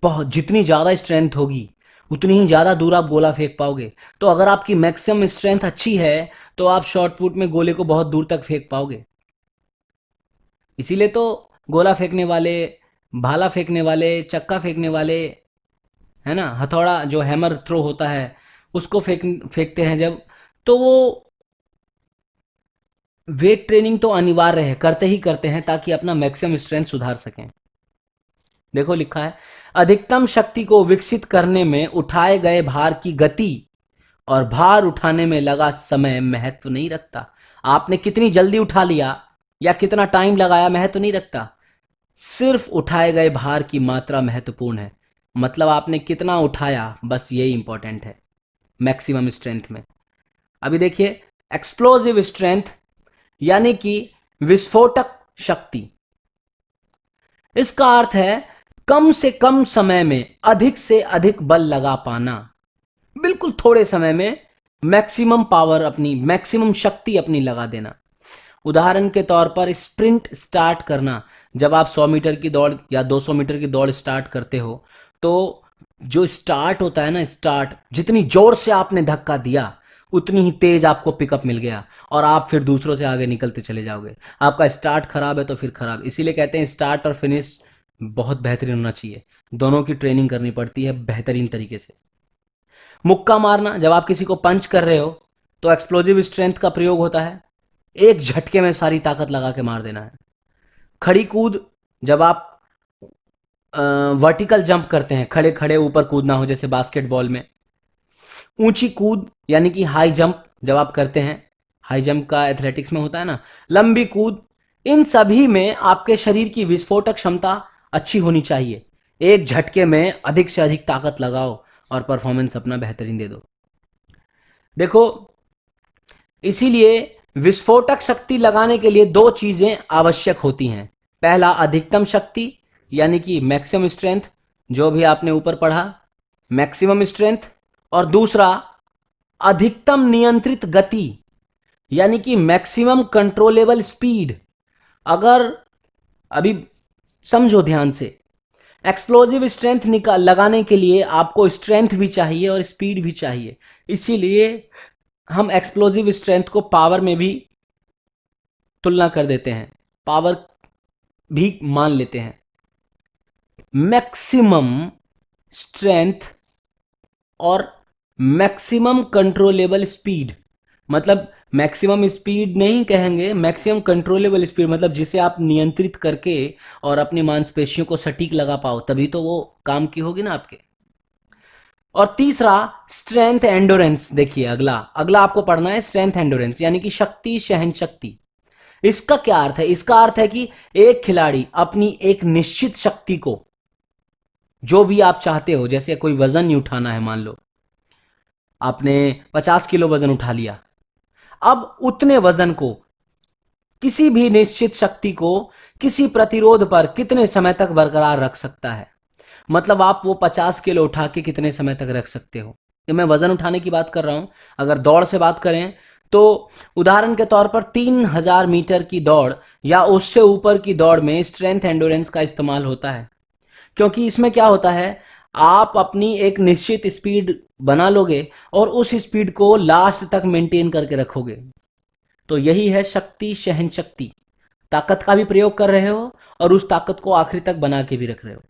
बहुत जितनी ज्यादा स्ट्रेंथ होगी उतनी ही ज्यादा दूर आप गोला फेंक पाओगे। तो अगर आपकी मैक्सिमम स्ट्रेंथ अच्छी है तो आप शॉर्ट पुट में गोले को बहुत दूर तक फेंक पाओगे। इसीलिए तो गोला फेंकने वाले, भाला फेंकने वाले, चक्का फेंकने वाले, है ना, हथौड़ा जो हैमर थ्रो होता है उसको फेंकते हैं जब, तो वो वेट ट्रेनिंग तो अनिवार्य है, करते ही करते हैं ताकि अपना मैक्सिमम स्ट्रेंथ सुधार सकें। देखो लिखा है, अधिकतम शक्ति को विकसित करने में उठाए गए भार की गति और भार उठाने में लगा समय महत्व नहीं रखता। आपने कितनी जल्दी उठा लिया या कितना टाइम लगाया महत्व नहीं रखता, सिर्फ उठाए गए भार की मात्रा महत्वपूर्ण है। मतलब आपने कितना उठाया, बस यही इंपॉर्टेंट है मैक्सिमम स्ट्रेंथ में। अभी देखिए, एक्सप्लोजिव स्ट्रेंथ यानी कि विस्फोटक शक्ति, इसका अर्थ है कम से कम समय में अधिक से अधिक बल लगा पाना, बिल्कुल थोड़े समय में मैक्सिमम पावर अपनी, मैक्सिमम शक्ति अपनी लगा देना। उदाहरण के तौर पर स्प्रिंट स्टार्ट करना, जब आप 100 मीटर की दौड़ या 200 मीटर की दौड़ स्टार्ट करते हो, तो जो स्टार्ट होता है ना, स्टार्ट जितनी जोर से आपने धक्का दिया उतनी ही तेज आपको पिकअप मिल गया और आप फिर दूसरों से आगे निकलते चले जाओगे। आपका स्टार्ट खराब है तो फिर खराब। इसीलिए कहते हैं स्टार्ट और फिनिश बहुत बेहतरीन होना चाहिए, दोनों की ट्रेनिंग करनी पड़ती है बेहतरीन तरीके से। मुक्का मारना, जब आप किसी को पंच कर रहे हो तो एक्सप्लोजिव स्ट्रेंथ का प्रयोग होता है, एक झटके में सारी ताकत लगा के मार देना है। खड़ी कूद, जब आप वर्टिकल जंप करते हैं, खड़े खड़े ऊपर कूदना हो जैसे बास्केटबॉल में। ऊंची कूद यानी कि हाई जंप जब आप करते हैं, हाई जंप का एथलेटिक्स में होता है ना। लंबी कूद, इन सभी में आपके शरीर की विस्फोटक क्षमता अच्छी होनी चाहिए। एक झटके में अधिक से अधिक ताकत लगाओ और परफॉर्मेंस अपना बेहतरीन दे दो। देखो, इसीलिए विस्फोटक शक्ति लगाने के लिए दो चीजें आवश्यक होती हैं। पहला, अधिकतम शक्ति यानी कि मैक्सिमम स्ट्रेंथ, जो भी आपने ऊपर पढ़ा, मैक्सिमम स्ट्रेंथ। और दूसरा, अधिकतम नियंत्रित गति यानी कि मैक्सिमम कंट्रोलेबल स्पीड। अगर अभी समझो ध्यान से, एक्सप्लोजिव स्ट्रेंथ लगाने के लिए आपको स्ट्रेंथ भी चाहिए और स्पीड भी चाहिए। इसीलिए हम एक्सप्लोजिव स्ट्रेंथ को पावर में भी तुलना कर देते हैं, पावर भी मान लेते हैं। मैक्सिमम स्ट्रेंथ और मैक्सिमम कंट्रोलेबल स्पीड, मतलब मैक्सिमम स्पीड नहीं कहेंगे, मैक्सिमम कंट्रोलेबल स्पीड, मतलब जिसे आप नियंत्रित करके और अपनी मांसपेशियों को सटीक लगा पाओ, तभी तो वो काम की होगी ना आपके। और तीसरा, स्ट्रेंथ एंडोरेंस। देखिए, अगला अगला आपको पढ़ना है स्ट्रेंथ एंडोरेंस यानी कि शक्ति सहन शक्ति। इसका क्या अर्थ है? इसका अर्थ है कि एक खिलाड़ी अपनी एक निश्चित शक्ति को, जो भी आप चाहते हो, जैसे कोई वजन नहीं उठाना है, मान लो आपने 50 किलो वजन उठा लिया, अब उतने वजन को, किसी भी निश्चित शक्ति को किसी प्रतिरोध पर कितने समय तक बरकरार रख सकता है। मतलब आप वो 50 किलो उठा के कितने समय तक रख सकते हो। ये मैं वजन उठाने की बात कर रहा हूं। अगर दौड़ से बात करें तो उदाहरण के तौर पर 3000 मीटर की दौड़ या उससे ऊपर की दौड़ में स्ट्रेंथ एंडोरेंस का इस्तेमाल होता है, क्योंकि इसमें क्या होता है, आप अपनी एक निश्चित स्पीड बना लोगे और उस स्पीड को लास्ट तक मेंटेन करके रखोगे। तो यही है शक्ति सहन शक्ति। ताकत का भी प्रयोग कर रहे हो और उस ताकत को आखिरी तक बना के भी रख रहे हो।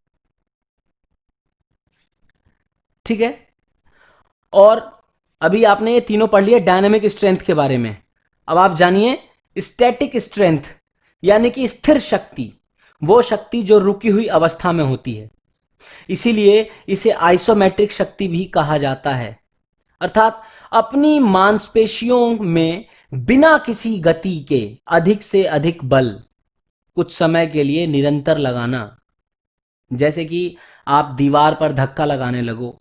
ठीक है। और अभी आपने ये तीनों पढ़ लिया डायनामिक स्ट्रेंथ के बारे में। अब आप जानिए स्टैटिक स्ट्रेंथ यानी कि स्थिर शक्ति, वो शक्ति जो रुकी हुई अवस्था में होती है। इसीलिए इसे आइसोमेट्रिक शक्ति भी कहा जाता है, अर्थात अपनी मांसपेशियों में बिना किसी गति के अधिक से अधिक बल कुछ समय के लिए निरंतर लगाना। जैसे कि आप दीवार पर धक्का लगाने लगो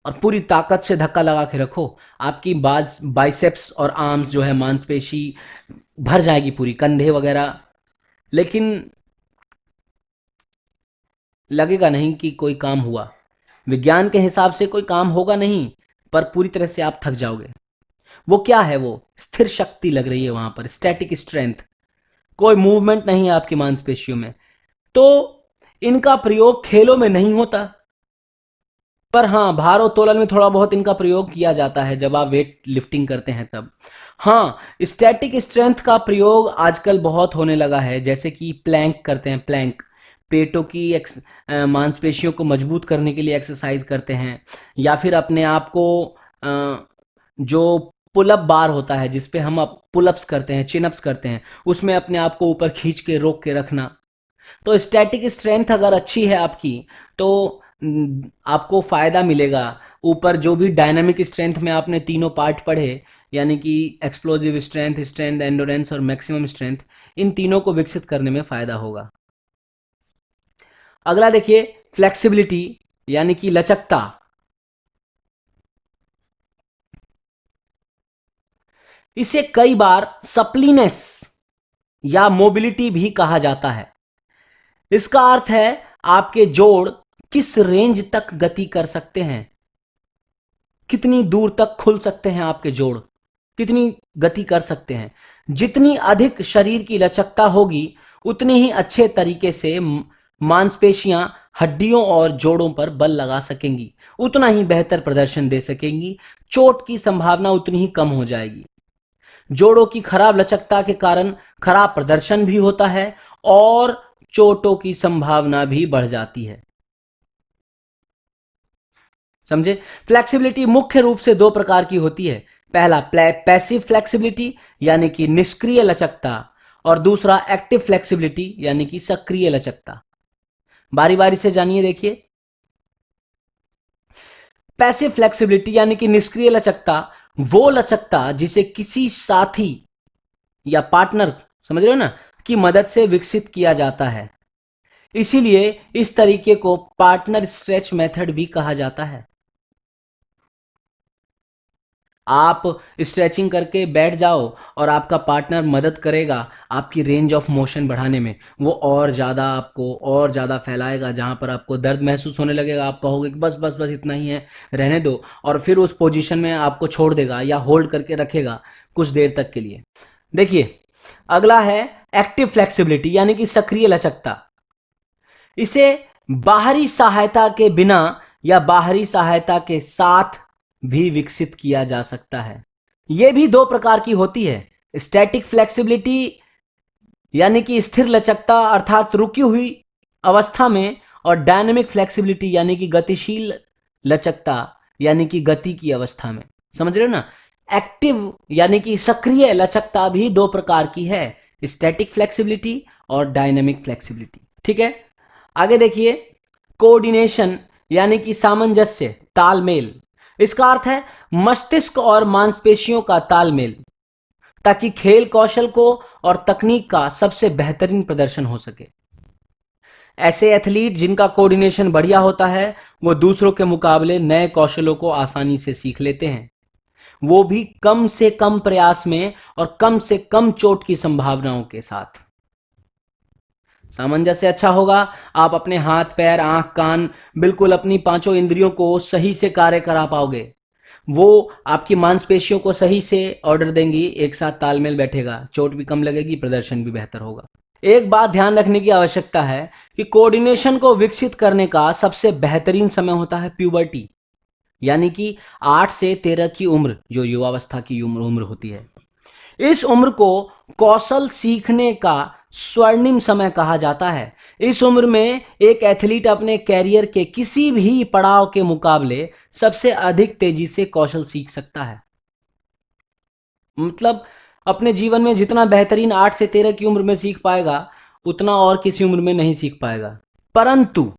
और पूरी ताकत से धक्का लगा के रखो, आपकी बाइसेप्स और आर्म्स जो है मांसपेशी भर जाएगी पूरी, कंधे वगैरह, लेकिन लगेगा नहीं कि कोई काम हुआ। विज्ञान के हिसाब से कोई काम होगा नहीं, पर पूरी तरह से आप थक जाओगे। वो क्या है? वो स्थिर शक्ति लग रही है वहां पर, स्टैटिक स्ट्रेंथ। कोई मूवमेंट नहीं है आपकी मांसपेशियों में। तो इनका प्रयोग खेलों में नहीं होता, पर हाँ भारोत्तोलन में थोड़ा बहुत इनका प्रयोग किया जाता है, जब आप वेट लिफ्टिंग करते हैं तब। हाँ, स्टैटिक स्ट्रेंथ का प्रयोग आजकल बहुत होने लगा है, जैसे कि प्लैंक करते हैं, प्लैंक पेटों की मांसपेशियों को मजबूत करने के लिए एक्सरसाइज करते हैं, या फिर अपने आप को जो पुलअप बार होता है जिसपे हम पुलअप्स करते हैं, चिनअप्स करते हैं, उसमें अपने आप को ऊपर खींच के रोक के रखना, तो स्टैटिक स्ट्रेंथ अगर अच्छी है आपकी तो आपको फायदा मिलेगा। ऊपर जो भी डायनामिक स्ट्रेंथ में आपने तीनों पार्ट पढ़े, यानी कि एक्सप्लोजिव स्ट्रेंथ, स्ट्रेंथ एंडोरेंस और मैक्सिमम स्ट्रेंथ, इन तीनों को विकसित करने में फायदा होगा। अगला देखिए फ्लेक्सिबिलिटी यानी कि लचकता। इसे कई बार सप्लीनेस या मोबिलिटी भी कहा जाता है। इसका अर्थ है आपके जोड़ किस रेंज तक गति कर सकते हैं, कितनी दूर तक खुल सकते हैं आपके जोड़, कितनी गति कर सकते हैं। जितनी अधिक शरीर की लचकता होगी उतनी ही अच्छे तरीके से मांसपेशियां हड्डियों और जोड़ों पर बल लगा सकेंगी, उतना ही बेहतर प्रदर्शन दे सकेंगी, चोट की संभावना उतनी ही कम हो जाएगी। जोड़ों की खराब लचकता के कारण खराब प्रदर्शन भी होता है और चोटों की संभावना भी बढ़ जाती है। समझे? फ्लेक्सिबिलिटी मुख्य रूप से दो प्रकार की होती है। पहला पैसिव फ्लेक्सिबिलिटी यानी कि निष्क्रिय लचकता, और दूसरा एक्टिव फ्लेक्सिबिलिटी यानी कि सक्रिय लचकता। बारी बारी से जानिए। देखिए, पैसिव फ्लेक्सिबिलिटी यानी कि निष्क्रिय लचकता, वो लचकता जिसे किसी साथी या पार्टनर, समझ रहे हो ना, की मदद से विकसित किया जाता है। इसीलिए इस तरीके को पार्टनर स्ट्रेच मेथड भी कहा जाता है। आप स्ट्रेचिंग करके बैठ जाओ और आपका पार्टनर मदद करेगा आपकी रेंज ऑफ मोशन बढ़ाने में, वो और ज़्यादा आपको और ज़्यादा फैलाएगा। जहाँ पर आपको दर्द महसूस होने लगेगा आप कहोगे कि बस बस बस इतना ही है, रहने दो, और फिर उस पोजीशन में आपको छोड़ देगा या होल्ड करके रखेगा कुछ देर तक के लिए। देखिए, अगला है एक्टिव फ्लेक्सिबिलिटी यानी कि सक्रिय लचकता। इसे बाहरी सहायता के बिना या बाहरी सहायता के साथ भी विकसित किया जा सकता है। यह भी दो प्रकार की होती है, स्टैटिक फ्लेक्सिबिलिटी यानी कि स्थिर लचकता अर्थात रुकी हुई अवस्था में, और डायनेमिक फ्लेक्सिबिलिटी यानी कि गतिशील लचकता यानी कि गति की अवस्था में। समझ रहे हो ना? एक्टिव यानी कि सक्रिय लचकता भी दो प्रकार की है, स्टैटिक फ्लेक्सिबिलिटी और डायनेमिक फ्लेक्सिबिलिटी। ठीक है, आगे देखिए कोऑर्डिनेशन यानी कि सामंजस्य, तालमेल। इसका अर्थ है मस्तिष्क और मांसपेशियों का तालमेल, ताकि खेल कौशल को और तकनीक का सबसे बेहतरीन प्रदर्शन हो सके। ऐसे एथलीट जिनका कोऑर्डिनेशन बढ़िया होता है वो दूसरों के मुकाबले नए कौशलों को आसानी से सीख लेते हैं, वो भी कम से कम प्रयास में और कम से कम चोट की संभावनाओं के साथ। सामंजस्य अच्छा होगा, आप अपने हाथ पैर आंख कान बिल्कुल अपनी पांचों इंद्रियों को सही से कार्य करा पाओगे, वो आपकी मांसपेशियों को सही से ऑर्डर देंगी, एक साथ तालमेल बैठेगा, चोट भी कम लगेगी, प्रदर्शन भी बेहतर होगा। एक बात ध्यान रखने की आवश्यकता है कि कोऑर्डिनेशन को विकसित करने का सबसे बेहतरीन समय होता है प्यूबर्टी, यानी कि 8 से 13 की उम्र, जो युवावस्था की उम्र होती है। इस उम्र को कौशल सीखने का स्वर्णिम समय कहा जाता है। इस उम्र में एक एथलीट अपने कैरियर के किसी भी पड़ाव के मुकाबले सबसे अधिक तेजी से कौशल सीख सकता है। मतलब अपने जीवन में जितना बेहतरीन 8 से 13 की उम्र में सीख पाएगा उतना और किसी उम्र में नहीं सीख पाएगा। परंतु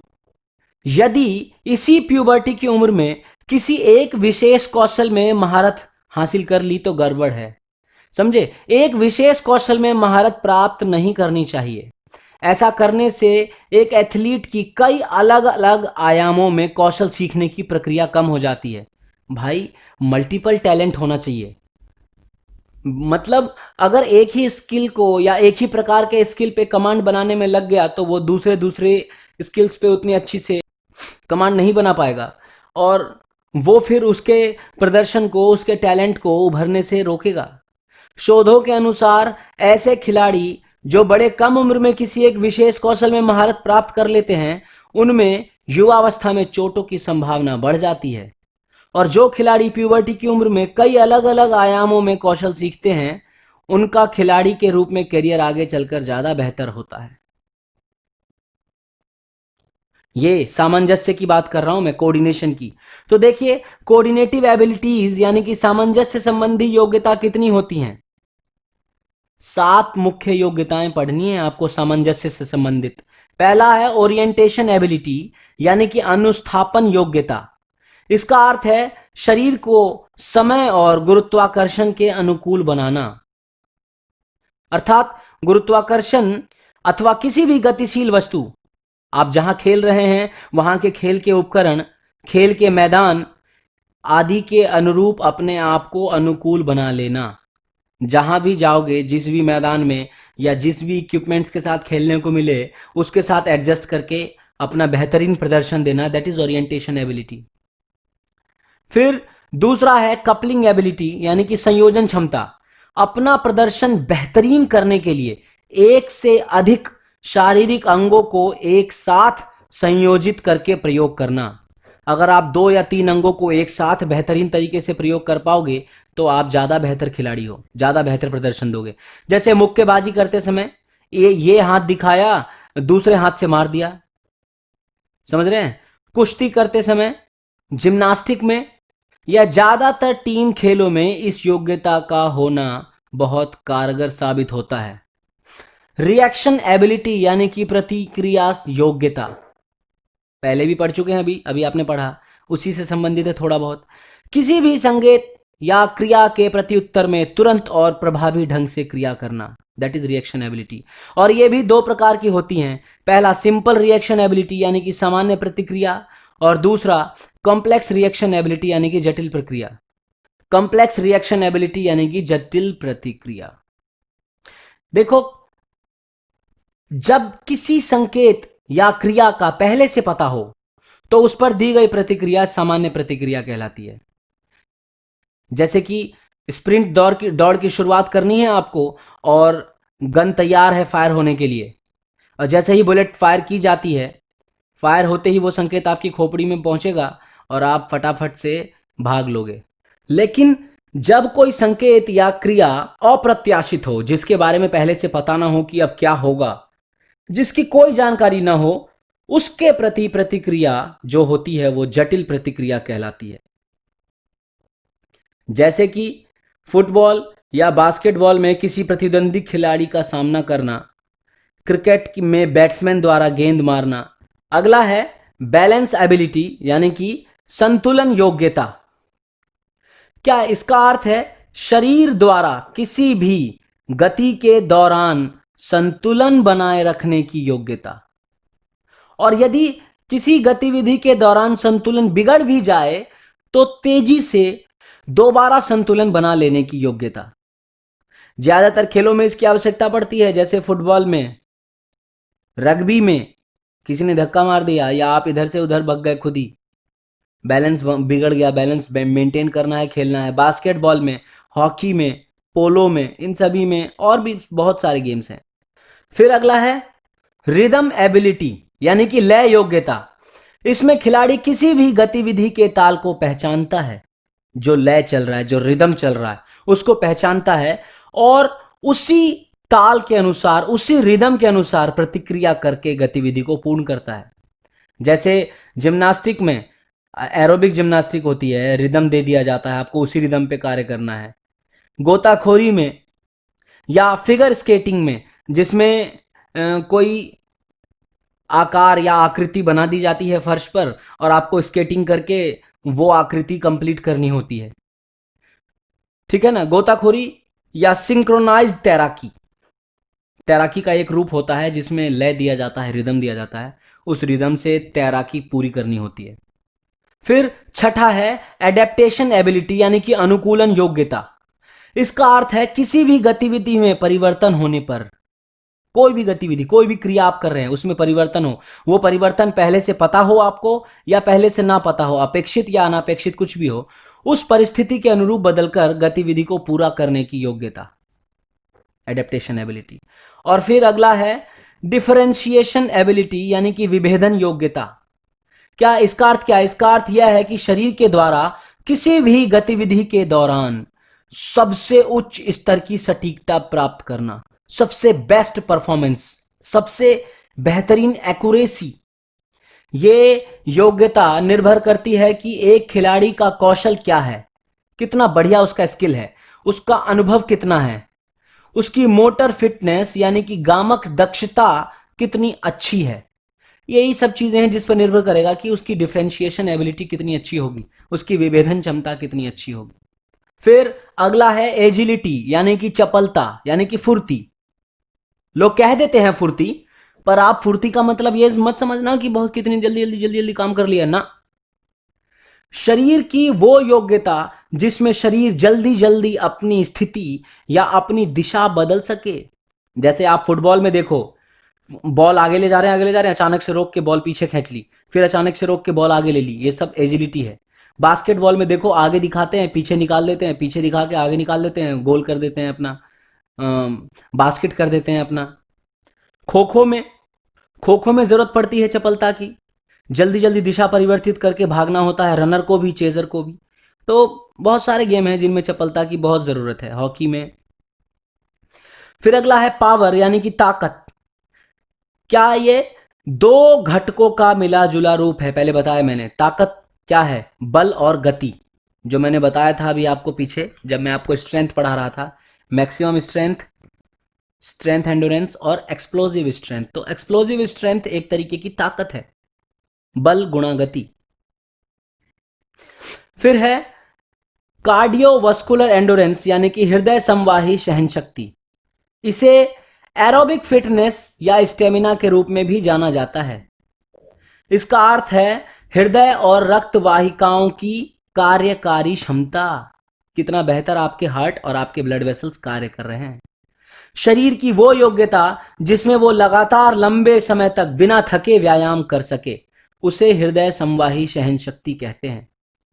यदि इसी प्यूबर्टी की उम्र में किसी एक विशेष कौशल में महारत हासिल कर ली तो गड़बड़ है। समझे? एक विशेष कौशल में महारत प्राप्त नहीं करनी चाहिए। ऐसा करने से एक एथलीट की कई अलग अलग आयामों में कौशल सीखने की प्रक्रिया कम हो जाती है। भाई, मल्टीपल टैलेंट होना चाहिए। मतलब अगर एक ही स्किल को या एक ही प्रकार के स्किल पे कमांड बनाने में लग गया तो वो दूसरे दूसरे स्किल्स पे उतनी अच्छी से कमांड नहीं बना पाएगा, और वो फिर उसके प्रदर्शन को, उसके टैलेंट को उभरने से रोकेगा। शोधों के अनुसार ऐसे खिलाड़ी जो बड़े कम उम्र में किसी एक विशेष कौशल में महारत प्राप्त कर लेते हैं उनमें युवावस्था में चोटों की संभावना बढ़ जाती है, और जो खिलाड़ी प्यूबर्टी की उम्र में कई अलग अलग आयामों में कौशल सीखते हैं उनका खिलाड़ी के रूप में करियर आगे चलकर ज्यादा बेहतर होता है। ये सामंजस्य की बात कर रहा हूं मैं, कोऑर्डिनेशन की। तो देखिए, कोऑर्डिनेटिव एबिलिटीज यानी कि सामंजस्य संबंधी योग्यता कितनी होती हैं? 7 मुख्य योग्यताएं पढ़नी है आपको सामंजस्य से संबंधित, पहला है ओरिएंटेशन एबिलिटी, यानी कि अनुस्थापन योग्यता। इसका अर्थ है शरीर को समय और गुरुत्वाकर्षण के अनुकूल बनाना, अर्थात गुरुत्वाकर्षण अथवा किसी भी गतिशील वस्तु, आप जहां खेल रहे हैं वहां के खेल के उपकरण, खेल के मैदान आदि के अनुरूप अपने आप को अनुकूल बना लेना। जहां भी जाओगे, जिस भी मैदान में या जिस भी इक्विपमेंट्स के साथ खेलने को मिले, उसके साथ एडजस्ट करके अपना बेहतरीन प्रदर्शन देना, दैट इज ओरिएंटेशन एबिलिटी। फिर दूसरा है कपलिंग एबिलिटी, यानी कि संयोजन क्षमता। अपना प्रदर्शन बेहतरीन करने के लिए एक से अधिक शारीरिक अंगों को एक साथ संयोजित करके प्रयोग करना। अगर आप 2 या 3 अंगों को एक साथ बेहतरीन तरीके से प्रयोग कर पाओगे तो आप ज्यादा बेहतर खिलाड़ी हो, ज्यादा बेहतर प्रदर्शन दोगे। जैसे मुक्केबाजी करते समय ये हाथ दिखाया, दूसरे हाथ से मार दिया, समझ रहे हैं? कुश्ती करते समय, जिम्नास्टिक में या ज्यादातर टीम खेलों में इस योग्यता का होना बहुत कारगर साबित होता है। रिएक्शन एबिलिटी, यानी कि प्रतिक्रिया योग्यता, पहले भी पढ़ चुके हैं, अभी आपने पढ़ा, उसी से संबंधित है थोड़ा बहुत। किसी भी संकेत या क्रिया के प्रत्युत्तर में तुरंत और प्रभावी ढंग से क्रिया करना, दैट इज रिएक्शन एबिलिटी। और ये भी 2 प्रकार की होती हैं। पहला सिंपल रिएक्शन एबिलिटी, यानी कि सामान्य प्रतिक्रिया, और दूसरा कॉम्प्लेक्स रिएक्शन एबिलिटी, यानी कि जटिल प्रक्रिया। कॉम्प्लेक्स रिएक्शन एबिलिटी यानी कि जटिल प्रतिक्रिया। देखो, जब किसी संकेत या क्रिया का पहले से पता हो तो उस पर दी गई प्रतिक्रिया सामान्य प्रतिक्रिया कहलाती है। जैसे कि स्प्रिंट दौड़ की शुरुआत करनी है आपको और गन तैयार है फायर होने के लिए, और जैसे ही बुलेट फायर की जाती है, फायर होते ही वो संकेत आपकी खोपड़ी में पहुंचेगा और आप फटाफट से भाग लोगे। लेकिन जब कोई संकेत या क्रिया अप्रत्याशित हो, जिसके बारे में पहले से पता ना हो कि अब क्या होगा, जिसकी कोई जानकारी ना हो, उसके प्रति प्रतिक्रिया जो होती है वो जटिल प्रतिक्रिया कहलाती है। जैसे कि फुटबॉल या बास्केटबॉल में किसी प्रतिद्वंदी खिलाड़ी का सामना करना, क्रिकेट में बैट्समैन द्वारा गेंद मारना। अगला है बैलेंस एबिलिटी, यानी कि संतुलन योग्यता। क्या इसका अर्थ है शरीर द्वारा किसी भी गति के दौरान संतुलन बनाए रखने की योग्यता, और यदि किसी गतिविधि के दौरान संतुलन बिगड़ भी जाए तो तेजी से दोबारा संतुलन बना लेने की योग्यता। ज्यादातर खेलों में इसकी आवश्यकता पड़ती है, जैसे फुटबॉल में, रग्बी में किसी ने धक्का मार दिया या आप इधर से उधर भग गए, खुद ही बैलेंस बिगड़ गया, बैलेंस मेंटेन करना है, खेलना है। बास्केटबॉल में, हॉकी में, पोलो में, इन सभी में, और भी बहुत सारे गेम्स हैं। फिर अगला है रिदम एबिलिटी, यानी कि लय योग्यता। इसमें खिलाड़ी किसी भी गतिविधि के ताल को पहचानता है, जो लय चल रहा है, जो रिदम चल रहा है, उसको पहचानता है और उसी ताल के अनुसार, उसी रिदम के अनुसार प्रतिक्रिया करके गतिविधि को पूर्ण करता है। जैसे जिम्नास्टिक में, एरोबिक जिम्नास्टिक होती है, रिदम दे दिया जाता है आपको, उसी रिदम पे कार्य करना है। गोताखोरी में या फिगर स्केटिंग में, जिसमें कोई आकार या आकृति बना दी जाती है फर्श पर और आपको स्केटिंग करके वो आकृति कंप्लीट करनी होती है, ठीक है ना। गोताखोरी या सिंक्रोनाइज्ड तैराकी, तैराकी का एक रूप होता है जिसमें लय दिया जाता है, रिदम दिया जाता है, उस रिदम से तैराकी पूरी करनी होती है। फिर छठा है एडेप्टेशन एबिलिटी, यानी कि अनुकूलन योग्यता। इसका अर्थ है किसी भी गतिविधि में परिवर्तन होने पर, कोई भी गतिविधि, कोई भी क्रिया आप कर रहे हैं, उसमें परिवर्तन हो, वो परिवर्तन पहले से पता हो आपको या पहले से ना पता हो, अपेक्षित या अनापेक्षित कुछ भी हो, उस परिस्थिति के अनुरूप बदलकर गतिविधि को पूरा करने की योग्यता, एडेप्टेशन एबिलिटी। और फिर अगला है डिफरेंशिएशन एबिलिटी, यानी कि विभेदन योग्यता। क्या इसका अर्थ क्या है? इसका अर्थ यह है कि शरीर के द्वारा किसी भी गतिविधि के दौरान सबसे उच्च स्तर की सटीकता प्राप्त करना, सबसे बेस्ट परफॉर्मेंस, सबसे बेहतरीन एक्यूरेसी। ये योग्यता निर्भर करती है कि एक खिलाड़ी का कौशल क्या है, कितना बढ़िया उसका स्किल है, उसका अनुभव कितना है, उसकी मोटर फिटनेस यानी कि गामक दक्षता कितनी अच्छी है, यही सब चीजें हैं जिस पर निर्भर करेगा कि उसकी डिफरेंशिएशन एबिलिटी कितनी अच्छी होगी, उसकी विभेदन क्षमता कितनी अच्छी होगी। फिर अगला है एजिलिटी, यानी कि चपलता, यानी कि फुर्ती। लोग कह देते हैं फुर्ती, पर आप फुर्ती का मतलब ये मत समझना कि बहुत कितनी जल्दी जल्दी जल्दी जल्दी काम कर लिया ना। शरीर की वो योग्यता जिसमें शरीर जल्दी जल्दी अपनी स्थिति या अपनी दिशा बदल सके। जैसे आप फुटबॉल में देखो, बॉल आगे ले जा रहे हैं, आगे ले जा रहे हैं, अचानक से रोक के बॉल पीछे खींच ली, फिर अचानक से रोक के बॉल आगे ले ली, ये सब एजिलिटी है। बास्केटबॉल में देखो, आगे दिखाते हैं, पीछे निकाल देते हैं, पीछे दिखा के आगे निकाल देते हैं, गोल कर देते हैं अपना, बास्केट कर देते हैं अपना। खो खो में खो खो में जरूरत पड़ती है चपलता की, जल्दी जल्दी दिशा परिवर्तित करके भागना होता है रनर को भी, चेजर को भी। तो बहुत सारे गेम हैं जिनमें चपलता की बहुत जरूरत है, हॉकी में। फिर अगला है पावर, यानी कि ताकत। क्या ये दो घटकों का मिला जुला रूप है? पहले बताया मैंने, ताकत क्या है? बल और गति, जो मैंने बताया था अभी आपको पीछे जब मैं आपको स्ट्रेंथ पढ़ा रहा था। मैक्सिमम स्ट्रेंथ, स्ट्रेंथ एंडोरेंस और एक्सप्लोजिव स्ट्रेंथ। तो एक्सप्लोजिव स्ट्रेंथ एक तरीके की ताकत है, बल गुणा गति। फिर है कार्डियोवास्कुलर एंडोरेंस, यानी कि हृदय संवाही सहन शक्ति। इसे एरोबिक फिटनेस या स्टेमिना के रूप में भी जाना जाता है। इसका अर्थ है हृदय और रक्त वाहिकाओं की कार्यकारी क्षमता, कितना बेहतर आपके हार्ट और आपके ब्लड वेसल्स कार्य कर रहे हैं। शरीर की वो योग्यता जिसमें वो लगातार लंबे समय तक बिना थके व्यायाम कर सके, उसे हृदय संवाही सहन शक्ति कहते हैं,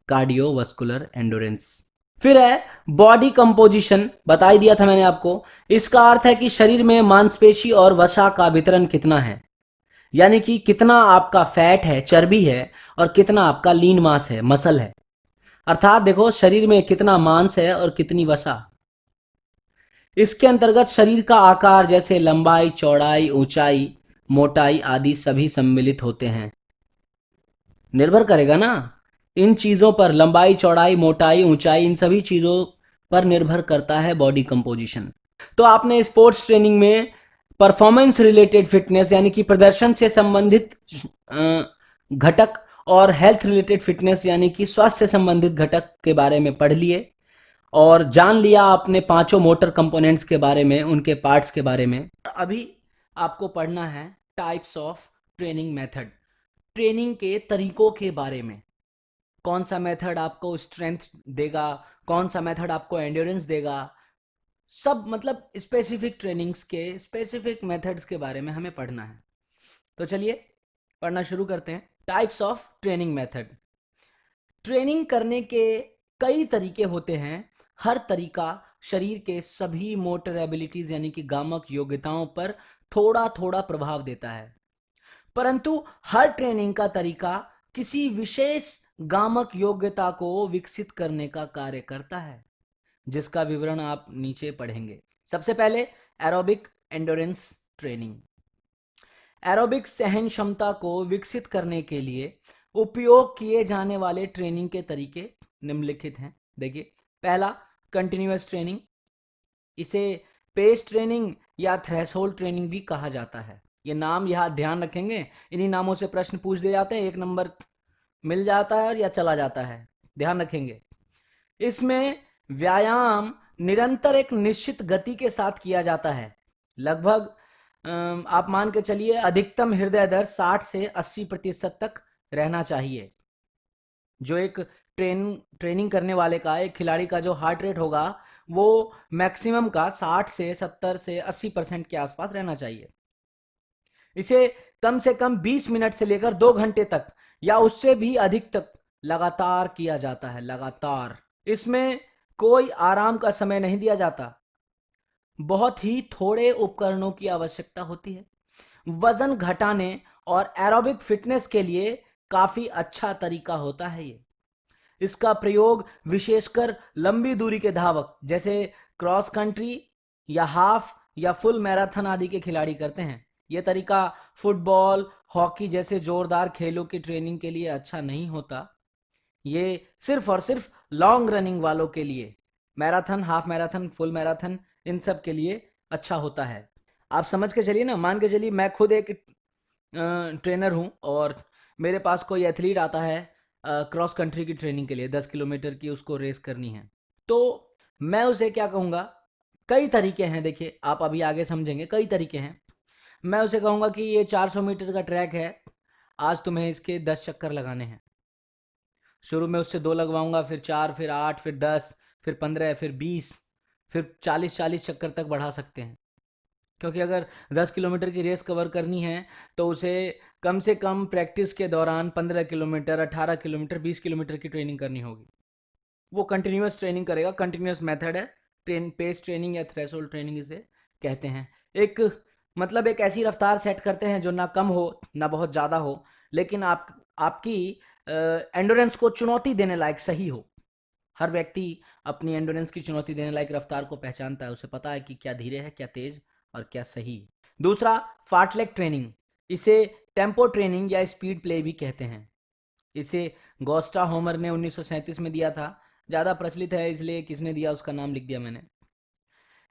कार्डियोवास्कुलर एंडोरेंस। फिर है बॉडी कंपोजिशन, बता ही दिया था मैंने आपको। इसका अर्थ है कि शरीर में मांसपेशी और वसा का वितरण कितना है, यानी कि कितना आपका फैट है, चर्बी है, और कितना आपका लीन मास है, मसल है। अर्थात देखो, शरीर में कितना मांस है और कितनी वसा। इसके अंतर्गत शरीर का आकार, जैसे लंबाई, चौड़ाई, ऊंचाई, मोटाई आदि सभी सम्मिलित होते हैं। निर्भर करेगा ना इन चीजों पर, लंबाई, चौड़ाई, मोटाई, ऊंचाई, इन सभी चीजों पर निर्भर करता है बॉडी कंपोजिशन। तो आपने स्पोर्ट्स ट्रेनिंग में परफॉर्मेंस रिलेटेड फिटनेस, यानी कि प्रदर्शन से संबंधित घटक, और हेल्थ रिलेटेड फिटनेस, यानी कि स्वास्थ्य से संबंधित घटक के बारे में पढ़ लिए और जान लिया आपने पांचों मोटर कंपोनेंट्स के बारे में, उनके पार्ट्स के बारे में। अभी आपको पढ़ना है types of training method, training के तरीकों के बारे में। कौन सा मेथड आपको स्ट्रेंथ देगा, कौन सा मेथड आपको एंड्योरेंस देगा, सब मतलब स्पेसिफिक ट्रेनिंग्स के स्पेसिफिक मेथड्स के बारे में हमें पढ़ना है। तो चलिए पढ़ना शुरू करते हैं। Types of training method. Training करने के कई तरीके होते हैं। हर तरीका शरीर के सभी मोटर एबिलिटीज, यानी कि गामक योग्यताओं पर थोड़ा थोड़ा प्रभाव देता है, परंतु हर ट्रेनिंग का तरीका किसी विशेष गामक योग्यता को विकसित करने का कार्य करता है, जिसका विवरण आप नीचे पढ़ेंगे। सबसे पहले एरोबिक एंडोरेंस ट्रेनिंग। एरोबिक सहन क्षमता को विकसित करने के लिए उपयोग किए जाने वाले ट्रेनिंग के तरीके निम्नलिखित हैं। देखिए, पहला कंटिन्यूअस ट्रेनिंग, इसे पेस ट्रेनिंग या थ्रेशोल्ड ट्रेनिंग भी कहा जाता है। ये नाम यहाँ ध्यान रखेंगे, इन्हीं नामों से प्रश्न पूछ दिए जाते हैं, एक नंबर मिल जाता है और या चला जाता है, ध्यान रखेंगे। इसमें व्यायाम निरंतर एक निश्चित गति के साथ किया जाता है। लगभग आप मान के चलिए अधिकतम हृदय दर 60 से 80% तक रहना चाहिए। जो एक ट्रेनिंग करने वाले का, एक खिलाड़ी का जो हार्ट रेट होगा, वो मैक्सिमम का 60 से 70 से 80% के आसपास रहना चाहिए। इसे कम से कम 20 मिनट से लेकर 2 घंटे तक या उससे भी अधिक तक लगातार किया जाता है, लगातार। इसमें कोई आराम का समय नहीं दिया जाता। बहुत ही थोड़े उपकरणों की आवश्यकता होती है। वजन घटाने और एरोबिक फिटनेस के लिए काफी अच्छा तरीका होता है ये। इसका प्रयोग विशेषकर लंबी दूरी के धावक, जैसे क्रॉस कंट्री या हाफ या फुल मैराथन आदि के खिलाड़ी करते हैं। यह तरीका फुटबॉल, हॉकी जैसे जोरदार खेलों की ट्रेनिंग के लिए अच्छा नहीं होता। ये सिर्फ और सिर्फ लॉन्ग रनिंग वालों के लिए, marathon, half marathon, full marathon, इन सब के लिए अच्छा होता है। आप समझ के चलिए ना, मान के चलिए मैं खुद एक ट्रेनर हूँ और मेरे पास कोई एथलीट आता है क्रॉस कंट्री की ट्रेनिंग के लिए, 10 किलोमीटर की उसको रेस करनी है, तो मैं उसे क्या कहूँगा, कई तरीके हैं, देखिए आप अभी आगे समझेंगे, कई तरीके हैं। मैं उसे कहूँगा कि ये 400 मीटर का ट्रैक है, आज तुम्हें इसके 10 चक्कर लगाने हैं। शुरू में उससे 2 लगवाऊंगा, फिर 4, फिर 8, फिर 10, फिर 15, फिर 20, फिर 40-40 चक्कर तक बढ़ा सकते हैं। क्योंकि अगर 10 किलोमीटर की रेस कवर करनी है तो उसे कम से कम प्रैक्टिस के दौरान 15 किलोमीटर, 18 किलोमीटर, 20 किलोमीटर की ट्रेनिंग करनी होगी। वो कंटिन्यूस ट्रेनिंग करेगा, कंटिन्यूस मेथड है, पेस ट्रेनिंग या थ्रेशोल्ड ट्रेनिंग इसे कहते हैं। एक मतलब एक ऐसी रफ्तार सेट करते हैं जो ना कम हो ना बहुत ज़्यादा हो, लेकिन आपकी एंडोरेंस को चुनौती देने लायक सही हो। हर व्यक्ति अपनी एंडोरेंस की चुनौती देने लायक रफ्तार को पहचानता है, उसे पता है कि क्या धीरे है, क्या तेज और क्या सही। दूसरा, फार्टलेक ट्रेनिंग, इसे टेम्पो ट्रेनिंग या स्पीड प्ले भी कहते हैं। इसे गोस्टा होमर ने 1937 में दिया था, ज़्यादा प्रचलित है इसलिए किसने दिया उसका नाम लिख दिया मैंने।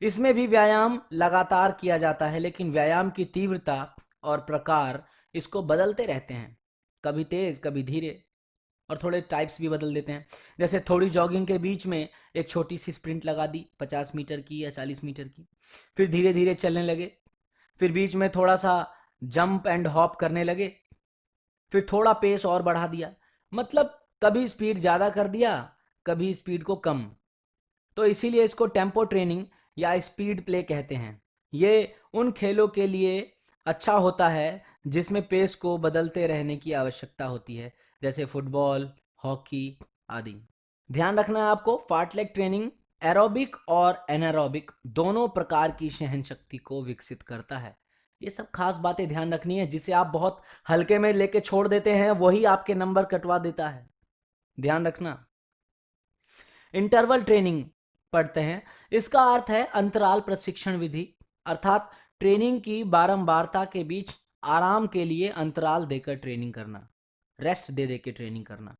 इसमें भी व्यायाम लगातार किया जाता है, लेकिन व्यायाम की तीव्रता और प्रकार इसको बदलते रहते हैं, कभी तेज कभी धीरे, और थोड़े टाइप्स भी बदल देते हैं। जैसे थोड़ी जॉगिंग के बीच में एक छोटी सी स्प्रिंट लगा दी 50 मीटर की या 40 मीटर की, फिर धीरे धीरे चलने लगे, फिर बीच में थोड़ा सा जंप एंड हॉप करने लगे, फिर थोड़ा पेस और बढ़ा दिया, मतलब कभी स्पीड ज़्यादा कर दिया, कभी स्पीड को कम। तो इसीलिए इसको टेम्पो ट्रेनिंग या स्पीड प्ले कहते हैं। ये उन खेलों के लिए अच्छा होता है जिसमें पेस को बदलते रहने की आवश्यकता होती है, जैसे फुटबॉल, हॉकी आदि। ध्यान रखना है आपको, फार्टलेक ट्रेनिंग एरोबिक और एनारोबिक दोनों प्रकार की सहन शक्ति को विकसित करता है। ये सब खास बातें ध्यान रखनी है, जिसे आप बहुत हल्के में लेके छोड़ देते हैं वही आपके नंबर कटवा देता है, ध्यान रखना। इंटरवल ट्रेनिंग पढ़ते हैं, इसका अर्थ है अंतराल प्रशिक्षण विधि, अर्थात ट्रेनिंग की बारंबारता के बीच आराम के लिए अंतराल देकर ट्रेनिंग करना, रेस्ट दे दे के ट्रेनिंग करना,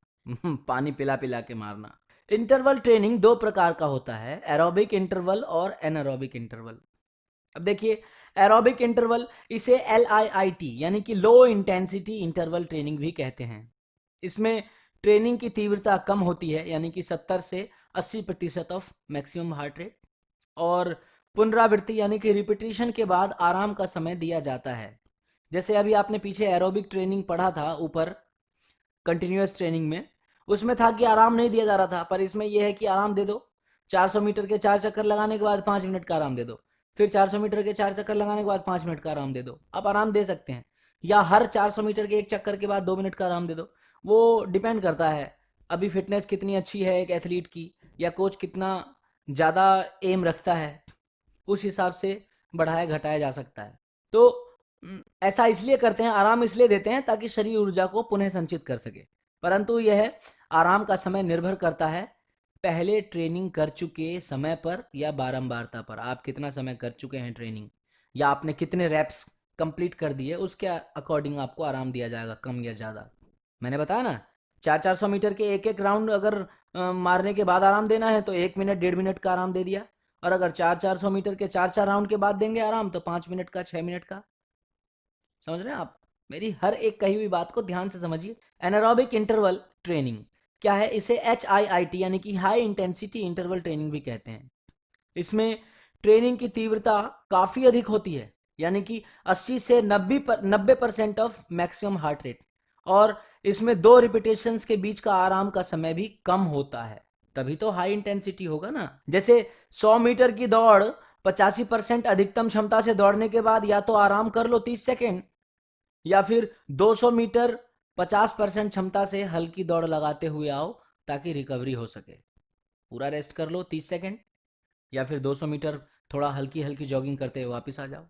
पानी पिला पिला के मारना। इंटरवल ट्रेनिंग दो प्रकार का होता है, एरोबिक इंटरवल और एनारोबिक इंटरवल। अब देखिए, एरोबिक इंटरवल इसे LIIT यानी कि लो इंटेंसिटी इंटरवल ट्रेनिंग भी कहते हैं। इसमें ट्रेनिंग की तीव्रता कम होती है, यानी कि 70 से 80% ऑफ मैक्सिमम हार्ट रेट, और पुनरावृत्ति यानी कि रिपीटिशन के बाद आराम का समय दिया जाता है। जैसे अभी आपने पीछे एरोबिक ट्रेनिंग पढ़ा था ऊपर कंटिन्यूअस ट्रेनिंग में, उसमें था कि आराम नहीं दिया जा रहा था, पर इसमें यह है कि आराम दे दो, 400 मीटर के 4 चक्कर लगाने के बाद 5 मिनट का आराम दे दो, फिर 400 मीटर के 4 चक्कर लगाने के बाद 5 मिनट का आराम दे दो। आप आराम दे सकते हैं, या हर 400 मीटर के एक चक्कर के बाद 2 मिनट का आराम दे दो, वो डिपेंड करता है अभी फिटनेस कितनी अच्छी है एक एथलीट की, या कोच कितना ज़्यादा एम रखता है, उस हिसाब से बढ़ाया घटाया जा सकता है। तो ऐसा इसलिए करते हैं, आराम इसलिए देते हैं ताकि शरीर ऊर्जा को पुनः संचित कर सके, परंतु यह आराम का समय निर्भर करता है पहले ट्रेनिंग कर चुके समय पर या बारंबारता पर। आप कितना समय कर चुके हैं ट्रेनिंग, या आपने कितने रैप्स कंप्लीट कर दिए, उसके अकॉर्डिंग आपको आराम दिया जाएगा, कम या ज़्यादा। मैंने बताया ना, 400 मीटर के एक एक राउंड अगर मारने के बाद आराम देना है तो 1 मिनट 1.5 मिनट का आराम दे दिया, और अगर 400 मीटर के 4 4 राउंड के बाद देंगे आराम तो 5 मिनट का, 6 मिनट का। समझ रहे हैं आप, मेरी हर एक कही हुई बात को ध्यान से समझिए। एनारोबिक इंटरवल ट्रेनिंग क्या है, इसे HIIT यानी कि हाई इंटेंसिटी इंटरवल ट्रेनिंग भी कहते हैं। इसमें ट्रेनिंग की तीव्रता काफी अधिक होती है, यानी कि 80 से 90% ऑफ मैक्सिमम हार्ट रेट, और इसमें 2 रिपीटेशंस के बीच का आराम का समय भी कम होता है, तभी तो हाई इंटेंसिटी होगा ना। जैसे 100 मीटर की दौड़ 85% अधिकतम क्षमता से दौड़ने के बाद या तो आराम कर लो 30 सेकेंड, या फिर 200 मीटर 50% क्षमता से हल्की दौड़ लगाते हुए आओ ताकि रिकवरी हो सके। पूरा रेस्ट कर लो 30 सेकेंड, या फिर 200 मीटर थोड़ा हल्की हल्की जॉगिंग करते हुए वापस आ जाओ।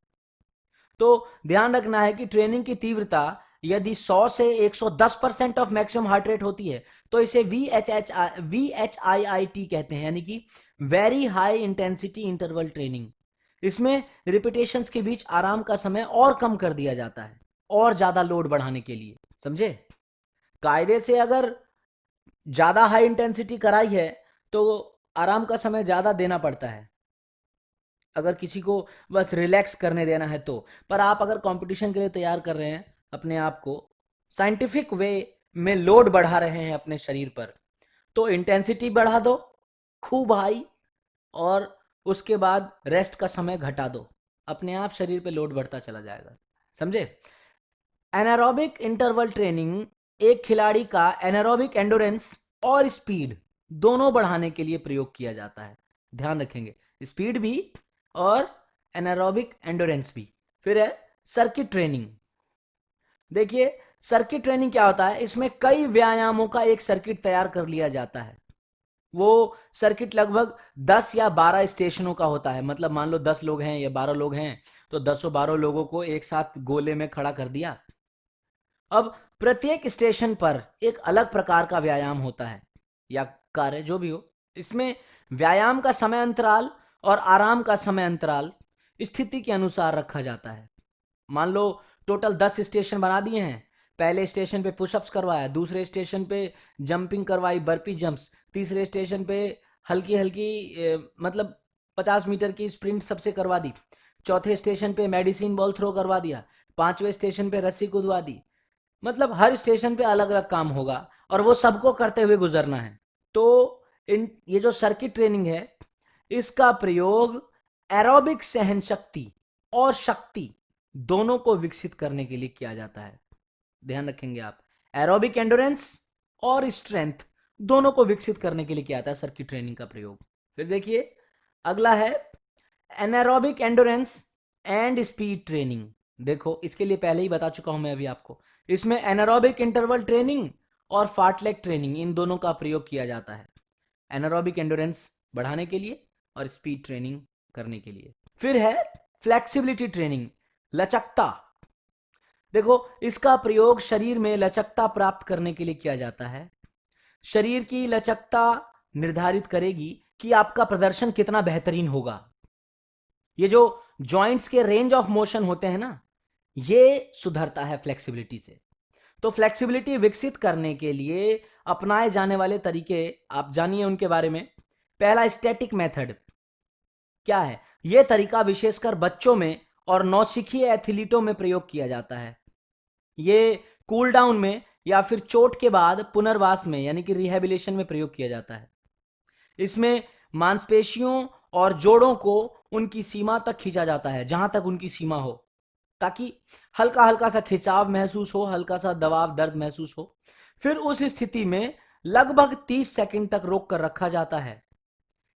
तो ध्यान रखना है कि ट्रेनिंग की तीव्रता यदि 100 से 110% ऑफ मैक्सिमम हार्ट रेट होती है तो इसे VHIIT कहते हैं, यानी कि very high intensity interval training. इसमें रिपीटेशंस के बीच आराम का समय और कम कर दिया जाता है, और ज्यादा लोड बढ़ाने के लिए, समझे। कायदे से अगर ज्यादा हाई इंटेंसिटी कराई है तो आराम का समय ज्यादा देना पड़ता है, अगर किसी को बस रिलैक्स करने देना है तो। पर आप अगर कंपटीशन के लिए तैयार कर रहे हैं अपने आप को साइंटिफिक वे में लोड बढ़ा रहे हैं अपने शरीर पर, तो इंटेंसिटी बढ़ा दो खूब हाई, और उसके बाद रेस्ट का समय घटा दो, अपने आप शरीर पे लोड बढ़ता चला जाएगा। समझे? एनारोबिक इंटरवल ट्रेनिंग एक खिलाड़ी का एनारोबिक एंडोरेंस और स्पीड दोनों बढ़ाने के लिए प्रयोग किया जाता है। ध्यान रखेंगे, स्पीड भी और एनारोबिक एंडोरेंस भी। फिर है सर्किट ट्रेनिंग। देखिए, सर्किट ट्रेनिंग क्या होता है, इसमें कई व्यायामों का एक सर्किट तैयार कर लिया जाता है। वो सर्किट लगभग 10 या 12 स्टेशनों का होता है। मतलब मान लो 10 लोग हैं या 12 लोग हैं, तो 10-12 लोगों को एक साथ गोले में खड़ा कर दिया। अब प्रत्येक स्टेशन पर एक अलग प्रकार का व्यायाम होता है या कार्य, जो भी हो। इसमें व्यायाम का समय अंतराल और आराम का समय अंतराल स्थिति के अनुसार रखा जाता है। मान लो टोटल 10 स्टेशन बना दिए हैं। पहले स्टेशन पे पुशअप्स करवाया, दूसरे स्टेशन पे जंपिंग करवाई, बर्पी जंप्स, तीसरे स्टेशन पे हल्की हल्की मतलब 50 मीटर की स्प्रिंट सबसे करवा दी, चौथे स्टेशन पे मेडिसिन बॉल थ्रो करवा दिया, पांचवें स्टेशन पे रस्सी कूदवा दी। मतलब हर स्टेशन पे अलग अलग काम होगा और वो सबको करते हुए गुजरना है। तो ये जो सर्किट ट्रेनिंग है, इसका प्रयोग एरोबिक सहन शक्ति और शक्ति दोनों को विकसित करने के लिए किया जाता है। ध्यान रखेंगे आप, एरोबिक एंडोरेंस और स्ट्रेंथ दोनों को विकसित करने के लिए किया जाता है सर्किट ट्रेनिंग का प्रयोग। फिर देखिए, अगला है anaerobic endurance and speed training. देखो, इसके लिए पहले ही बता चुका हूं मैं अभी आपको। इसमें एनारोबिक इंटरवल ट्रेनिंग और फार्टलेक ट्रेनिंग, इन दोनों का प्रयोग किया जाता है, एनारोबिक एंडोरेंस बढ़ाने के लिए और स्पीड ट्रेनिंग करने के लिए। फिर है फ्लेक्सिबिलिटी ट्रेनिंग, लचकता। देखो, इसका प्रयोग शरीर में लचकता प्राप्त करने के लिए किया जाता है। शरीर की लचकता निर्धारित करेगी कि आपका प्रदर्शन कितना बेहतरीन होगा। ये जो जॉइंट्स के रेंज ऑफ मोशन होते हैं ना, ये सुधरता है फ्लेक्सिबिलिटी से। तो फ्लेक्सिबिलिटी विकसित करने के लिए अपनाए जाने वाले तरीके आप जानिए उनके बारे में। पहला, स्टैटिक मेथड क्या है? यह तरीका विशेषकर बच्चों में और नौसिखिए एथलीटों में प्रयोग किया जाता है। ये कूल डाउन में या फिर चोट के बाद पुनर्वास में यानी कि रिहेबिलिटेशन में प्रयोग किया जाता है। इसमें मांसपेशियों और जोड़ों को उनकी सीमा तक खींचा जाता है, जहां तक उनकी सीमा हो, ताकि हल्का हल्का सा खिंचाव महसूस हो, हल्का सा दबाव दर्द महसूस हो। फिर उस स्थिति में लगभग 30 सेकंड तक रोक कर रखा जाता है।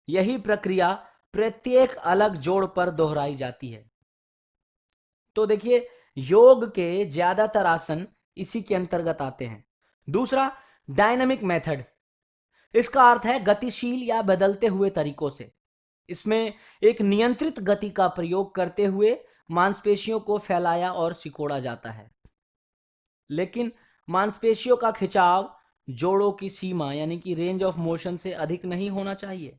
यही प्रक्रिया प्रत्येक अलग जोड़ पर दोहराई जाती है। तो देखिए, योग के ज्यादातर आसन इसी के अंतर्गत आते हैं। दूसरा, डायनामिक मेथड। इसका अर्थ है गतिशील या बदलते हुए तरीकों से। इसमें एक नियंत्रित गति का प्रयोग करते हुए मांसपेशियों को फैलाया और सिकोड़ा जाता है, लेकिन मांसपेशियों का खिंचाव जोड़ों की सीमा यानी कि रेंज ऑफ मोशन से अधिक नहीं होना चाहिए।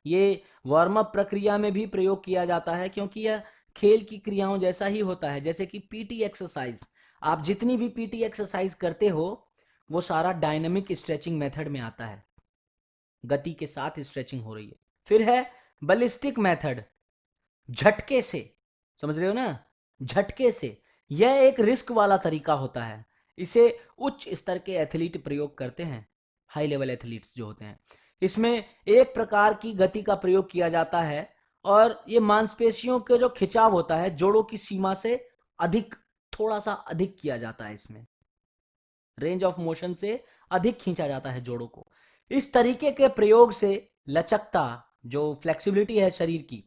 ये वार्म अप प्रक्रिया में भी प्रयोग किया जाता है, क्योंकि यह खेल की क्रियाओं जैसा ही होता है, जैसे कि पीटी एक्सरसाइज। आप जितनी भी पीटी एक्सरसाइज करते हो, वो सारा डायनामिक स्ट्रेचिंग मेथड में आता है, गति के साथ स्ट्रेचिंग हो रही है। फिर है बलिस्टिक मेथड, झटके से। समझ रहे हो ना? झटके से। यह एक रिस्क वाला तरीका होता है। इसे उच्च स्तर के एथलीट प्रयोग करते हैं, हाई लेवल एथलीट्स जो होते हैं। इसमें एक प्रकार की गति का प्रयोग किया जाता है और ये मांसपेशियों के जो खिंचाव होता है जोड़ों की सीमा से अधिक, थोड़ा सा अधिक किया जाता है। इसमें रेंज ऑफ मोशन से अधिक खींचा जाता है जोड़ों को। इस तरीके के प्रयोग से लचकता, जो फ्लेक्सिबिलिटी है शरीर की,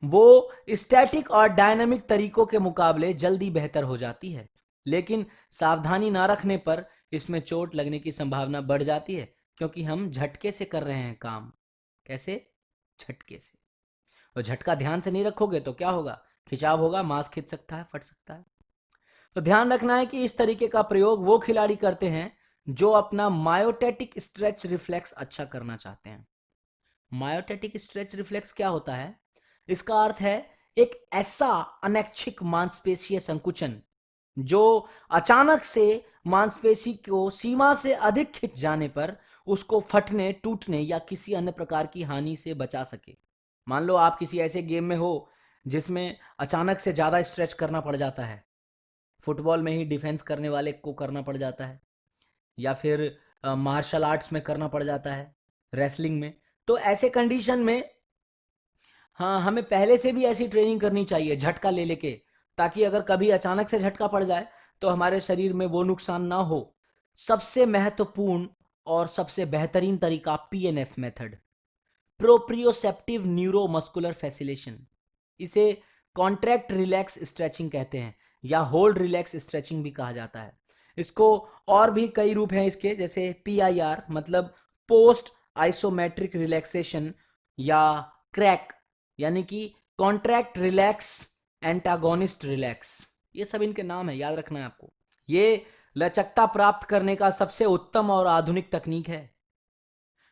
वो स्टैटिक और डायनामिक तरीकों के मुकाबले जल्दी बेहतर हो जाती है। लेकिन सावधानी ना रखने पर इसमें चोट लगने की संभावना बढ़ जाती है, क्योंकि हम झटके से कर रहे हैं काम। कैसे? झटके से। और झटका ध्यान से नहीं रखोगे तो क्या होगा? खिंचाव होगा, मांस खिंच सकता है, फट सकता है। तो ध्यान रखना है कि इस तरीके का प्रयोग वो खिलाड़ी करते हैं जो अपना मायोटेटिक स्ट्रेच रिफ्लेक्स अच्छा करना चाहते हैं। मायोटेटिक स्ट्रेच रिफ्लेक्स क्या होता है? इसका अर्थ है एक ऐसा अनैच्छिक मांसपेशीय संकुचन जो अचानक से मांसपेशी को सीमा से अधिक खिंच जाने पर उसको फटने, टूटने या किसी अन्य प्रकार की हानि से बचा सके। मान लो आप किसी ऐसे गेम में हो जिसमें अचानक से ज्यादा स्ट्रेच करना पड़ जाता है, फुटबॉल में ही डिफेंस करने वाले को करना पड़ जाता है, या फिर मार्शल आर्ट्स में करना पड़ जाता है, रेसलिंग में। तो ऐसे कंडीशन में हाँ, हमें पहले से भी ऐसी ट्रेनिंग करनी चाहिए झटका ले लेके, ताकि अगर कभी अचानक से झटका पड़ जाए तो हमारे शरीर में वो नुकसान ना हो। सबसे महत्वपूर्ण और सबसे बेहतरीन तरीका PNF method, proprioceptive neuromuscular facilitation. इसे कॉन्ट्रैक्ट रिलैक्स स्ट्रेचिंग कहते हैं, या होल्ड रिलैक्स स्ट्रेचिंग भी कहा जाता है। इसको और भी कई रूप हैं इसके, जैसे पीआईआर मतलब पोस्ट आइसोमेट्रिक रिलैक्सेशन, या क्रैक यानी कि कॉन्ट्रैक्ट रिलैक्स एंटागोनिस्ट रिलैक्स। ये सब इनके नाम है, याद रखना है आपको। ये लचकता प्राप्त करने का सबसे उत्तम और आधुनिक तकनीक है।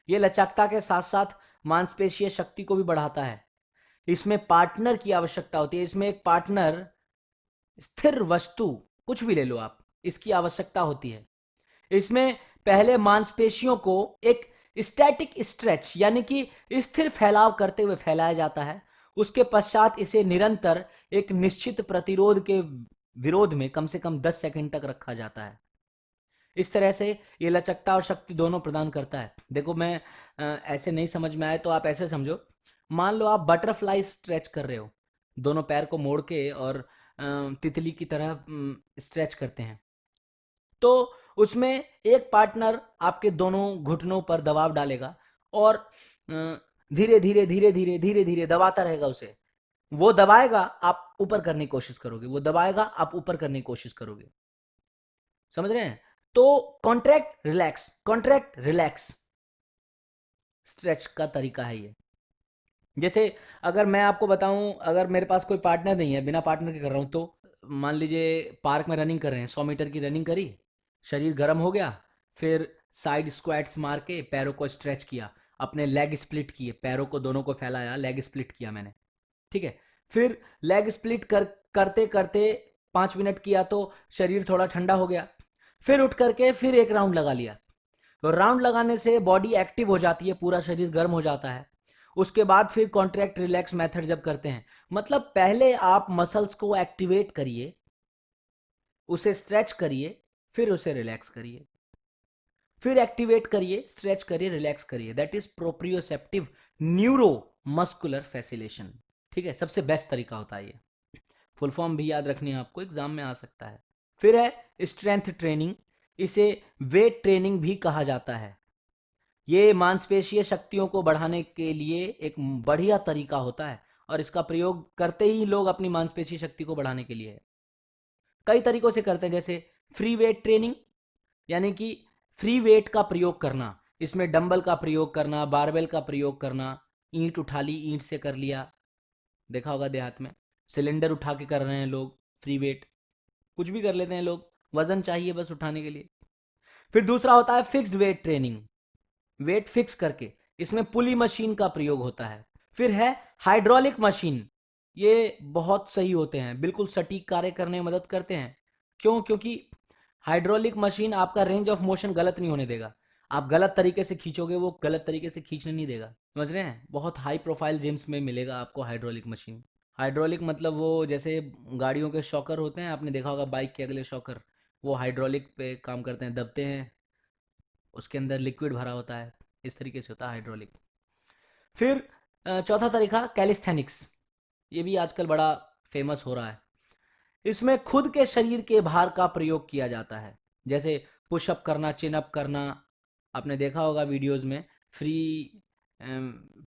ये लचकता के साथ साथ मांसपेशीय शक्ति को भी बढ़ाता है। इसमें पार्टनर की आवश्यकता होती है। इसमें एक पार्टनर, स्थिर वस्तु, कुछ भी ले लो आप, इसकी आवश्यकता होती है। इसमें पहले मांसपेशियों को एक स्टैटिक स्ट्रेच यानी कि स्थिर फैलाव करते हुए फैलाया जाता है। उसके पश्चात इसे निरंतर एक निश्चित प्रतिरोध के विरोध में कम से कम 10 सेकंड तक रखा जाता है। इस तरह से ये लचकता और शक्ति दोनों प्रदान करता है। देखो, मैं ऐसे नहीं समझ में आए तो आप ऐसे समझो, मान लो आप बटरफ्लाई स्ट्रेच कर रहे हो, दोनों पैर को मोड़ के और तितली की तरह स्ट्रेच करते हैं। तो उसमें एक पार्टनर आपके दोनों घुटनों पर दबाव डालेगा और धीरे धीरे धीरे धीरे धीरे धीरे दबाता रहेगा उसे। वो दबाएगा, आप ऊपर करने की कोशिश करोगे, वो दबाएगा, आप ऊपर करने की कोशिश करोगे। समझ रहे हैं? तो कॉन्ट्रैक्ट रिलैक्स स्ट्रेच का तरीका है ये। जैसे अगर मैं आपको बताऊं, अगर मेरे पास कोई पार्टनर नहीं है, बिना पार्टनर के कर रहा हूं, तो मान लीजिए पार्क में रनिंग कर रहे हैं, 100 मीटर की रनिंग करी, शरीर गर्म हो गया, फिर साइड स्क्वाट्स मार के पैरों को स्ट्रेच किया, अपने लेग स्प्लिट किए, पैरों को दोनों को फैलाया, लेग स्प्लिट किया मैंने, ठीक है। फिर लेग स्प्लिट करते करते 5 मिनट किया तो शरीर थोड़ा ठंडा हो गया, फिर उठ करके फिर एक राउंड लगा लिया। तो राउंड लगाने से बॉडी एक्टिव हो जाती है, पूरा शरीर गर्म हो जाता है। उसके बाद फिर कॉन्ट्रैक्ट रिलैक्स मेथड जब करते हैं, मतलब पहले आप मसल्स को एक्टिवेट करिए, उसे स्ट्रेच करिए, फिर उसे रिलैक्स करिए, फिर एक्टिवेट करिए, स्ट्रेच करिए, रिलैक्स करिए। That is proprioceptive neuro muscular facilitation. ठीक है, सबसे बेस्ट तरीका होता है ये। फुल फॉर्म भी याद रखनी है आपको, एग्जाम में आ सकता है। फिर है स्ट्रेंथ ट्रेनिंग, इसे वेट ट्रेनिंग भी कहा जाता है। ये मांसपेशीय शक्तियों को बढ़ाने के लिए एक बढ़िया तरीका होता है, और इसका प्रयोग करते ही लोग अपनी मांसपेशी शक्ति को बढ़ाने के लिए कई तरीकों से करते हैं। जैसे फ्री वेट ट्रेनिंग, यानी कि फ्री वेट का प्रयोग करना, इसमें डंबल का प्रयोग करना, बारबेल का प्रयोग करना, ईंट उठा ली, ईंट से कर लिया, देखा होगा देहात में, सिलेंडर उठा के कर रहे हैं लोग, फ्री वेट, कुछ भी कर लेते हैं लोग, वजन चाहिए बस उठाने के लिए। फिर दूसरा होता है fixed weight training, weight fix करके, इसमें पुली मशीन का प्रयोग होता है। फिर है हाइड्रोलिक मशीन, ये बहुत सही होते हैं, बिल्कुल सटीक कार्य करने में मदद करते हैं। क्यों? क्योंकि हाइड्रोलिक मशीन आपका रेंज ऑफ मोशन गलत नहीं होने देगा। आप गलत तरीके से खींचोगे, वो गलत तरीके से खींचने नहीं देगा। समझ रहे हैं? बहुत हाई प्रोफाइल जिम्स में मिलेगा आपको हाइड्रोलिक मशीन। हाइड्रोलिक मतलब वो जैसे गाड़ियों के शॉकर होते हैं, आपने देखा होगा बाइक के अगले शॉकर, वो हाइड्रोलिक पे काम करते हैं, दबते हैं, उसके अंदर लिक्विड भरा होता है, इस तरीके से होता है हाइड्रोलिक। फिर चौथा तरीका कैलिस्थेनिक्स, ये भी आजकल बड़ा फेमस हो रहा है। इसमें खुद के शरीर के भार का प्रयोग किया जाता है, जैसे पुशअप करना, चिनअप करना, आपने देखा होगा वीडियोस में, फ्री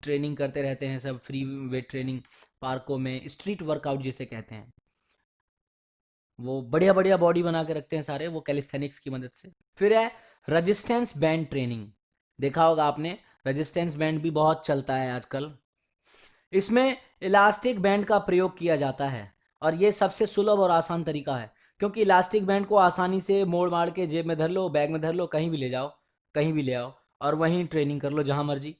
ट्रेनिंग करते रहते हैं सब, फ्री वेट ट्रेनिंग पार्कों में, स्ट्रीट वर्कआउट जिसे कहते हैं, वो बढ़िया बढ़िया बॉडी बना के रखते हैं सारे, वो कैलिस्थेनिक्स की मदद से। फिर है रेजिस्टेंस बैंड ट्रेनिंग, देखा होगा आपने, रेजिस्टेंस बैंड भी बहुत चलता है आजकल। इसमें इलास्टिक बैंड का प्रयोग किया जाता है, और ये सबसे सुलभ और आसान तरीका है, क्योंकि इलास्टिक बैंड को आसानी से मोड़ माड़ के जेब में धर लो, बैग में धर लो, कहीं भी ले जाओ, कहीं भी ले आओ, और वहीं ट्रेनिंग कर लो जहां मर्जी।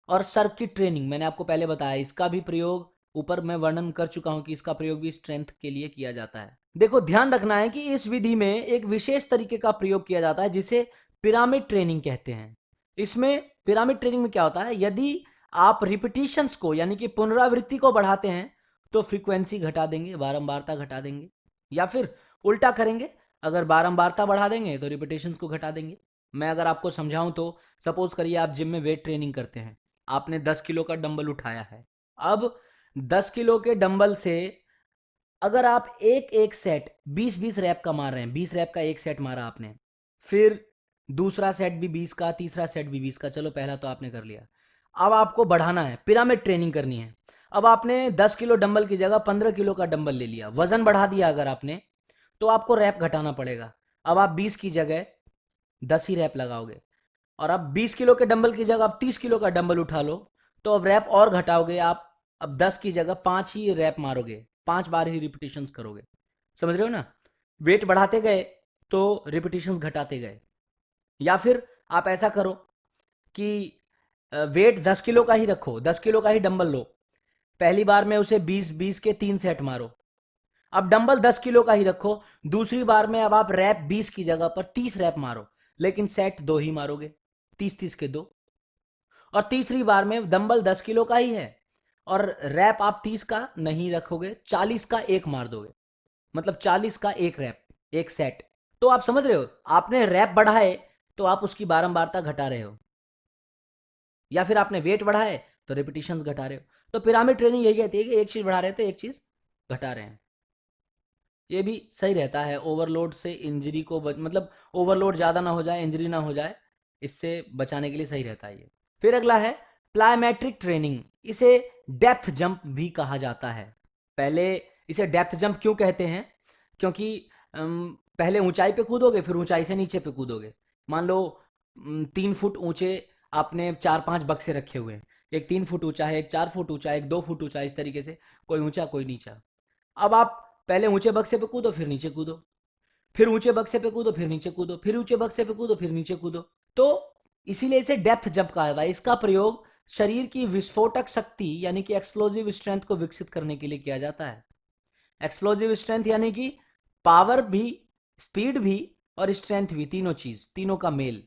और सर्किट ट्रेनिंग मैंने आपको पहले बताया, इसका भी प्रयोग ऊपर मैं वर्णन कर चुका हूं कि इसका प्रयोग भी स्ट्रेंथ के लिए किया जाता है। देखो, ध्यान रखना है कि इस विधि में एक विशेष तरीके का प्रयोग किया जाता है जिसे पिरामिड ट्रेनिंग कहते हैं। इसमें पिरामिड ट्रेनिंग में क्या होता है, यदि आप रिपीटिशंस को यानी कि पुनरावृत्ति को बढ़ाते हैं तो फ्रीक्वेंसी घटा देंगे, बारंबारता घटा देंगे। या फिर उल्टा करेंगे, अगर बारंबारता बढ़ा देंगे तो रिपीटेशंस को घटा देंगे। मैं अगर आपको समझाऊं तो सपोज करिए आप जिम में वेट ट्रेनिंग करते हैं, आपने 10 किलो का डंबल उठाया है। अब 10 किलो के डंबल से अगर आप एक एक सेट 20-20 रैप का मार रहे हैं, 20 रैप का एक सेट मारा आपने, फिर दूसरा सेट भी 20 का, तीसरा सेट भी 20 का, चलो पहला तो आपने कर लिया। अब आपको बढ़ाना है, पिरामिड ट्रेनिंग करनी है। अब आपने 10 किलो डंबल की जगह 15 किलो का डंबल ले लिया, वजन बढ़ा दिया अगर आपने, तो आपको रैप घटाना पड़ेगा। अब आप 20 की जगह 10 ही रैप लगाओगे। और अब 20 किलो के डंबल की जगह आप 30 किलो का डंबल उठा लो, तो अब रैप और घटाओगे आप। अब 10 की जगह 5 ही रैप मारोगे, 5 बार ही रिपीटेशंस करोगे। समझ रहे हो ना? वेट बढ़ाते गए तो रिपीटेशंस घटाते गए। या फिर आप ऐसा करो कि वेट 10 किलो का ही रखो, 10 किलो का ही डंबल लो, पहली बार में उसे 20-20 के 3 सेट मारो। अब डंबल 10 किलो का ही रखो, दूसरी बार में अब आप रैप 20 की जगह पर 30 रैप मारो, लेकिन सेट 2 ही मारोगे, 30-30 के 2। और तीसरी बार में डंबल 10 किलो का ही है और रैप आप 30 का नहीं रखोगे, 40 का एक मार दोगे, मतलब 40 का एक रैप, एक सेट। तो आप समझ रहे हो, आपने रैप बढ़ाए तो आप उसकी बारंबारता घटा रहे हो, या फिर आपने वेट बढ़ाए तो रिपीटिशंस घटा रहे हो। तो पिरामिड ट्रेनिंग यही कहती है कि एक चीज बढ़ा रहे हैं तो एक चीज घटा रहे हैं। ये भी सही रहता है, ओवरलोड से इंजरी को मतलब ओवरलोड ज़्यादा ना हो जाए, इंजरी ना हो जाए, इससे बचाने के लिए सही रहता है ये। फिर अगला है प्लायोमेट्रिक ट्रेनिंग, इसे डेप्थ जंप भी कहा जाता है। पहले इसे डेप्थ जंप क्यों कहते हैं? क्योंकि पहले ऊंचाई पे कूदोगे, फिर ऊंचाई से नीचे पे कूदोगे। मान लो 3 फुट ऊंचे आपने 4-5 बक्से रखे हुए हैं, एक 3 फुट ऊंचा है, एक 4 फुट ऊंचा है, एक 2 फुट ऊंचा है, इस तरीके से कोई ऊंचा कोई नीचा। अब आप पहले ऊंचे बक्से पे कूदो, फिर नीचे कूदो, फिर ऊंचे बक्से पे कूदो, फिर नीचे कूदो, फिर ऊंचे बक्से पे कूदो, फिर नीचे कूदो। तो इसीलिए इसे डेप्थ जंप कहा जाता है। इसका प्रयोग शरीर की विस्फोटक शक्ति यानी कि एक्सप्लोजिव स्ट्रेंथ को विकसित करने के लिए किया जाता है। एक्सप्लोजिव स्ट्रेंथ यानी कि पावर भी, स्पीड भी और स्ट्रेंथ भी, तीनों चीज, तीनों का मेल।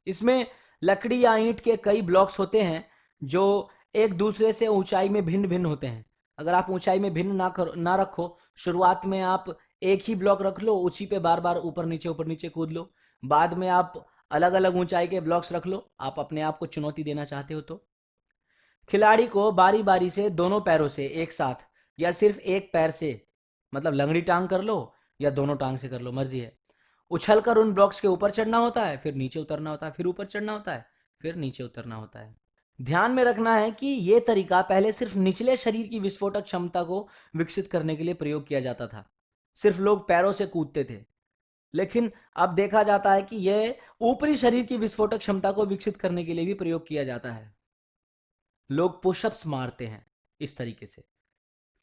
इसमें लकड़ी या ईंट के कई ब्लॉक्स होते हैं जो एक दूसरे से ऊंचाई में भिन्न भिन्न होते हैं। अगर आप ऊंचाई में भिन्न ना रखो, शुरुआत में आप एक ही ब्लॉक रख लो, उसी पे बार बार ऊपर नीचे कूद लो, बाद में आप अलग अलग ऊंचाई के ब्लॉक्स रख लो, आप अपने आप को चुनौती देना चाहते हो तो। खिलाड़ी को बारी बारी से दोनों पैरों से एक साथ या सिर्फ एक पैर से, मतलब लंगड़ी टांग कर लो या दोनों टांग से कर लो, मर्जी है, उछलकर उन ब्लॉक्स के ऊपर चढ़ना होता है, फिर नीचे उतरना होता है, फिर ऊपर चढ़ना होता है, फिर नीचे उतरना होता है। ध्यान में रखना है कि यह तरीका पहले सिर्फ निचले शरीर की विस्फोटक क्षमता को विकसित करने के लिए प्रयोग किया जाता था, सिर्फ लोग पैरों से कूदते थे। लेकिन अब देखा जाता है कि यह ऊपरी शरीर की विस्फोटक क्षमता को विकसित करने के लिए भी प्रयोग किया जाता है। लोग पुशअप्स मारते हैं इस तरीके से,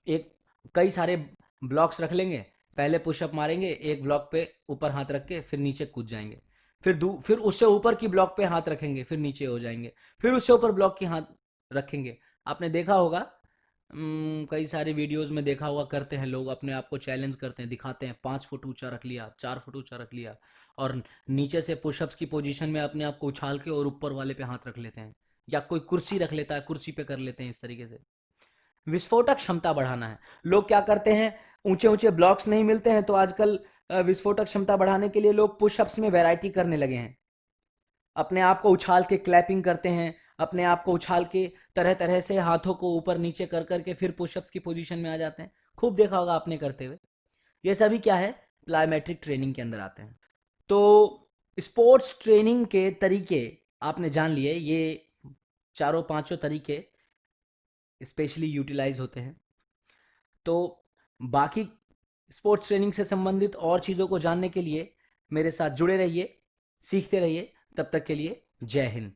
एक कई सारे ब्लॉक्स रख लेंगे, पहले पुशअप मारेंगे एक ब्लॉक पे ऊपर हाथ रख के, फिर नीचे कूद जाएंगे, फिर उससे ऊपर की ब्लॉक पे हाथ रखेंगे, फिर नीचे हो जाएंगे, फिर उससे ऊपर ब्लॉक की हाथ रखेंगे। आपने देखा होगा, कई सारे वीडियोस में देखा होगा, करते हैं लोग, अपने आप को चैलेंज करते हैं, दिखाते हैं 5 फुट ऊंचा रख लिया, 4 फुट ऊंचा रख लिया, और नीचे से पुशअप्स की पोजीशन में अपने आप को उछाल के और ऊपर वाले पे हाथ रख लेते हैं, या कोई कुर्सी रख लेता है, कुर्सी पे कर लेते हैं इस तरीके से। विस्फोटक क्षमता बढ़ाना है, लोग क्या करते हैं, ऊंचे ऊंचे ब्लॉक्स नहीं मिलते हैं तो आजकल विस्फोटक क्षमता बढ़ाने के लिए लोग पुशअप्स में वैरायटी करने लगे हैं, अपने आप को उछाल के क्लैपिंग करते हैं, अपने आप को उछाल के तरह तरह से हाथों को ऊपर नीचे कर करके फिर पुशअप्स की पोजीशन में आ जाते हैं, खूब देखा होगा आपने करते हुए। ये सभी क्या है, प्लायोमेट्रिक ट्रेनिंग के अंदर आते हैं। तो स्पोर्ट्स ट्रेनिंग के तरीके आपने जान लिए, ये चारों पांचों तरीके स्पेशली यूटिलाइज होते हैं। तो बाकी स्पोर्ट्स ट्रेनिंग से संबंधित और चीज़ों को जानने के लिए मेरे साथ जुड़े रहिए, सीखते रहिए। तब तक के लिए जय हिंद।